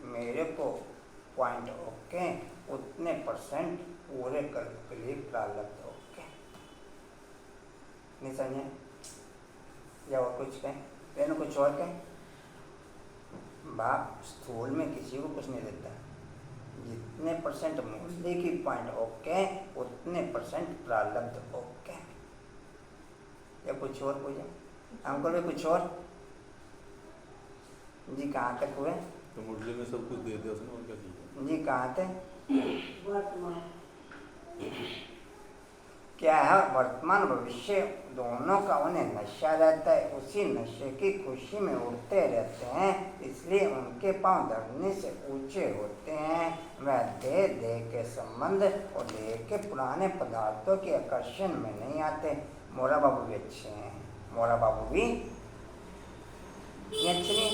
मेरे को पॉइंट ओके, उतने परसेंट पूरे कर्म के लिए प्रारब्ध ओके। नहीं समझे? या और कुछ कहें? कहने कुछ और कहें? बाप स्थूल में किसी को कुछ नहीं देता। जितने परसेंट मूल्य की पॉइंट ओके, उतने परसेंट प्रारब्ध ओके। या कुछ और पूछे? अंकल भी कुछ और? जी कहाँ तक हुए? तो मुरली में सब कुछ दे दिया उसने, और क्या चाहिए? जी कहाँ थे? वर्तमान क्या है? वर्तमान भविष्य दोनों का उन्हें नशा रहता है। उसी नशे की खुशी में उड़ते रहते हैं। इसलिए उनके पांव धरने से ऊंचे होते हैं। वह देह के संबंध और देह के पुराने पदार्थों के आकर्षण में नहीं आते। मोरा बाबू भी अच्छे हैं। मोरा बाबू भी अच्छे नहीं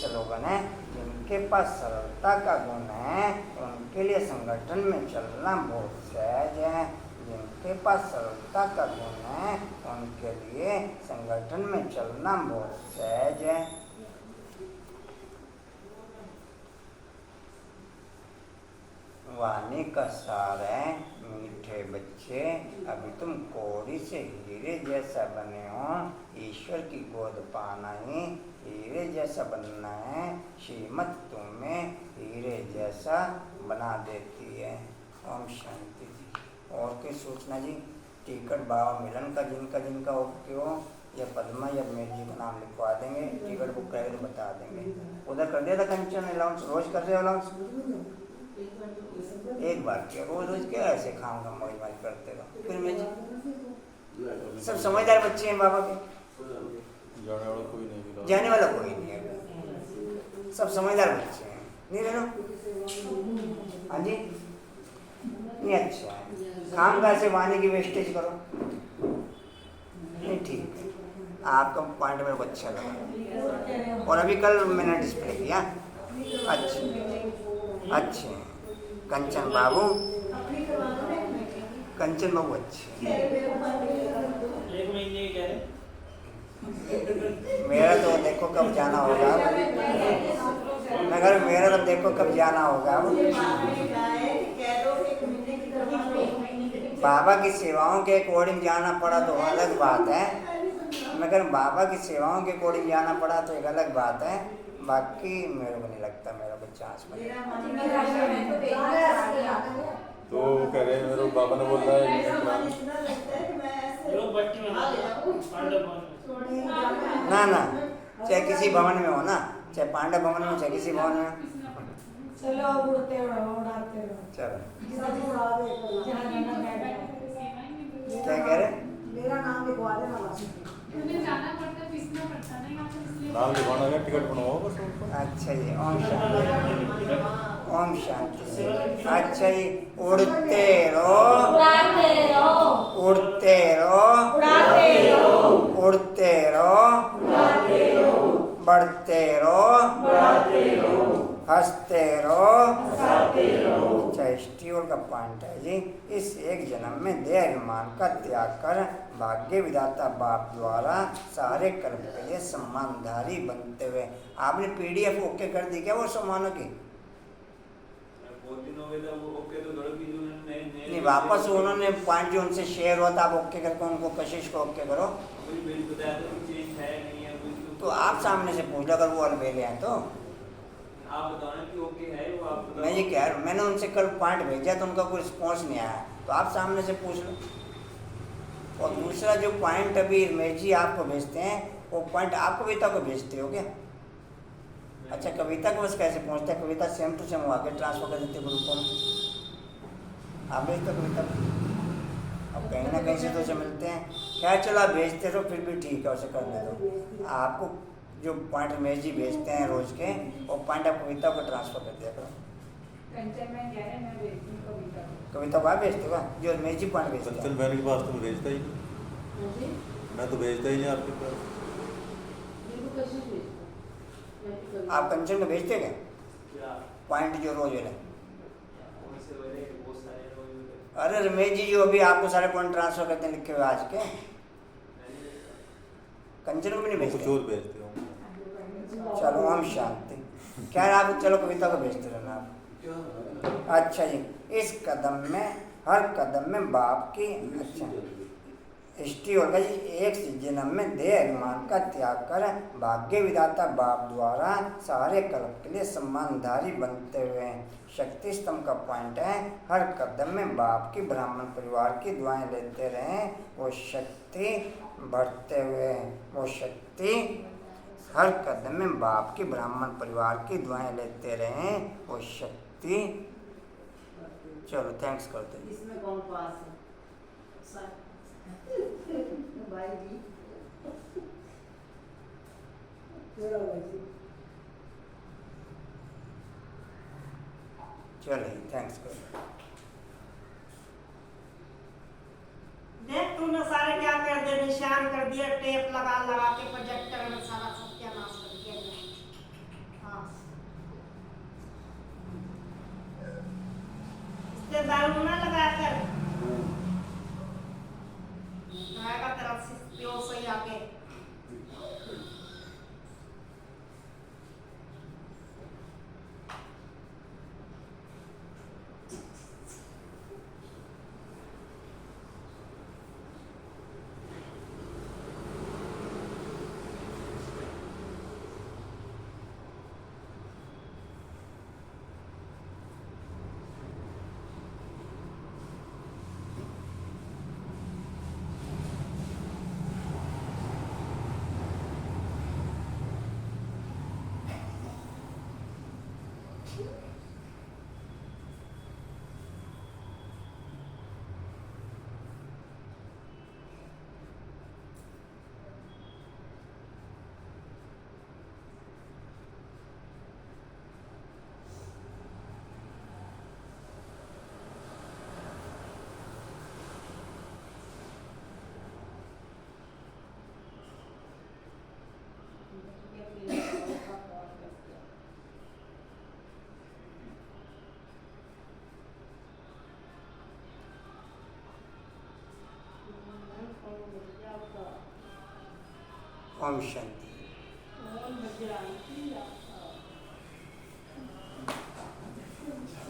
चलोगन है। जिनके पास सरलता का गुण है, उनके लिए संगठन में चलना बहुत सहज है। जिनके पास सरलता का गुण है, उनके लिए संगठन में चलना बहुत सहज है। वाणी का सार है, मीठे बच्चे अभी तुम कोड़ी से हीरे जैसा बने हो। ईश्वर की गोद पाना ही हीरे जैसा बनना है। श्रीमत तुम्हें हीरे जैसा बना देती है। ओम शांति जी। और कोई सूचना जी? टिकट बाबा मिलन का जिनका ओके हो, या पद्मा या मेर जी का नाम लिखवा देंगे। टिकट बुक करें तो बता देंगे। उधर कर दिया था कंचन अलाउंस, रोज कर रहे हो अलाउंस? एक बार किया, रोज क्या ऐसे खाऊं का मौज मौज करते रहो। फिर मैं सब समझदार बच्चे हैं बाबा के। जाने वाला कोई नहीं है, सब समझदार बच्चे हैं। नहीं रहना? हाँ जी, नहीं अच्छा है। खाम खा से वाणी की वेस्टेज करो, नहीं ठीक है। आपका पॉइंट मेरे को अच्छा लगा। और अभी कल मैंने डिस्प्ले किया। अच्छे कंचन बाबू, कंचन बाबू अच्छे। मेरा तो देखो कब जाना होगा, मगर मेरा तो देखो कब जाना होगा। बाबा की सेवाओं के अकॉर्डिंग जाना पड़ा तो अलग बात है, मगर बाबा की सेवाओं के अकॉर्डिंग जाना पड़ा तो एक अलग बात है। बाकी मेरे को नहीं लगता मेरा कोई चांस बनेगा। तो कह रहे हैं मेरे बाबा ने बोला है ना, चाहे किसी भवन में हो ना, चाहे पांडव भवन में हो, चाहे किसी भवन में। चलो उड़ते रहो, उड़ाते रहो। चलो क्या क्या कह रहे? मेरा नाम लिखवा देना बस। उन्हें जाना पड़ता है, पिसना पड़ता है ना यहाँ से, इसलिए नाम लिखवाना है, टिकट बनवाओ बस उनको। अच्छा जी, ओम शांति, ओम शांति। अच्छा जी, उड़ते रहो, उड़ाते रहो, उड़ते रहो, उड़ाते रहो, उड़ते रहो, उड़ाते रहो, बढ़ते रहो, बढ़ाते रहो, हंसते रहो, हंसाते रहो। अच्छा स्टील का पॉइंट है जी। इस एक जन्म में देह अभिमान का त्याग कर भाग्य विधाता बाप द्वारा सारे कर्म के लिए सम्मानधारी बनते हुए। आपने पीडीएफ ओके कर दी क्या वो सम्मानों की? बहुत दिन हो गए थे वो ओके, तो थोड़ा भी नहीं, वापस उन्होंने पॉइंट जो उनसे शेयर हुआ था आप ओके करके उनको कशिश को ओके करो। कोई बिल बताया तो कुछ चेंज है नहीं है कुछ। तो आप सामने से पूछ लो अगर वो अलबेले हैं तो। आप बताओ ना कि ओके है वो, आप बताओ। मैं ये कह रहा हूँ, मैंने उनसे कल पॉइंट भेजा तो उनका कोई रिस्पॉन्स नहीं आया, तो आप सामने से पूछ लो। और दूसरा जो पॉइंट अभी रमेश जी आपको भेजते हैं, वो पॉइंट आप कविता को भेजते हो क्या? अच्छा, कविता को बस कैसे पहुँचता है? कविता सेम टू सेम आगे ट्रांसफर कर देते ग्रुपों में। आप भेजते हो कविता को, अब कहीं ना कहीं से तो उसे मिलते हैं। क्या चलो आप भेजते रहो, फिर भी ठीक है, उसे करने दो। आपको जो पॉइंट रमेश जी भेजते हैं रोज के, वो पॉइंट आप कविता को ट्रांसफर कर दिया करो। कंचन में कह रहे हैं, मैं भेजती हूँ कविता को। कविता को आप भेजते हो जो रमेश जी पॉइंट भेजते कंचन हैं। बहन के पास तो मैं भेजता ही नहीं। जी मैं तो भेजता ही नहीं आपके पास। बिल्कुल कैसे भेजता मैं भी कभी- आप कंचन को भेजते क्या क्या पॉइंट जो रोज है? कौन से वाले बहुत सारे रोज होते हैं। अरे रमेश जी जो अभी आपको सारे पॉइंट ट्रांसफर करते हैं लिखे हुए आज के, मैंने देखा। कंचन को भी नहीं वो कुछ भेजते? और भेजते हो। चलो हम शांति। क्या है आप चलो कविता को भेजते रहना आप। अच्छा जी, इस कदम में हर कदम में बाप की अच्छा इष्टि होगा जी। एक जन्म में देह अभिमान का त्याग कर भाग्य विधाता बाप द्वारा सारे कल्प के लिए सम्मानधारी बनते हुए शक्ति स्तंभ का पॉइंट है। हर कदम में बाप की ब्राह्मण परिवार की दुआएं लेते रहें, वो शक्ति बढ़ते हुए, वो शक्ति हर कदम में बाप की ब्राह्मण परिवार की दुआएं लेते रहें, वो शक्ति। चलो थैंक्स करते हैं। इसमें कौन पास है? भाई जी चलो भाई जी। चलो थैंक्स करो। देख तूने सारे क्या कर दिया, निशान कर दिया, टेप लगा लगा के प्रोजेक्टर में सारा सत्यानाश कर दिया। हाँ इससे दारू ना लगा कर आएगा तरफ से प्योर सही आके। ओम शांति।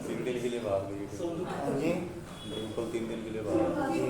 तीन दिन के लिए बाहर गई थी। हाँ जी डिम्पल 3 दिन के लिए बाहर जी।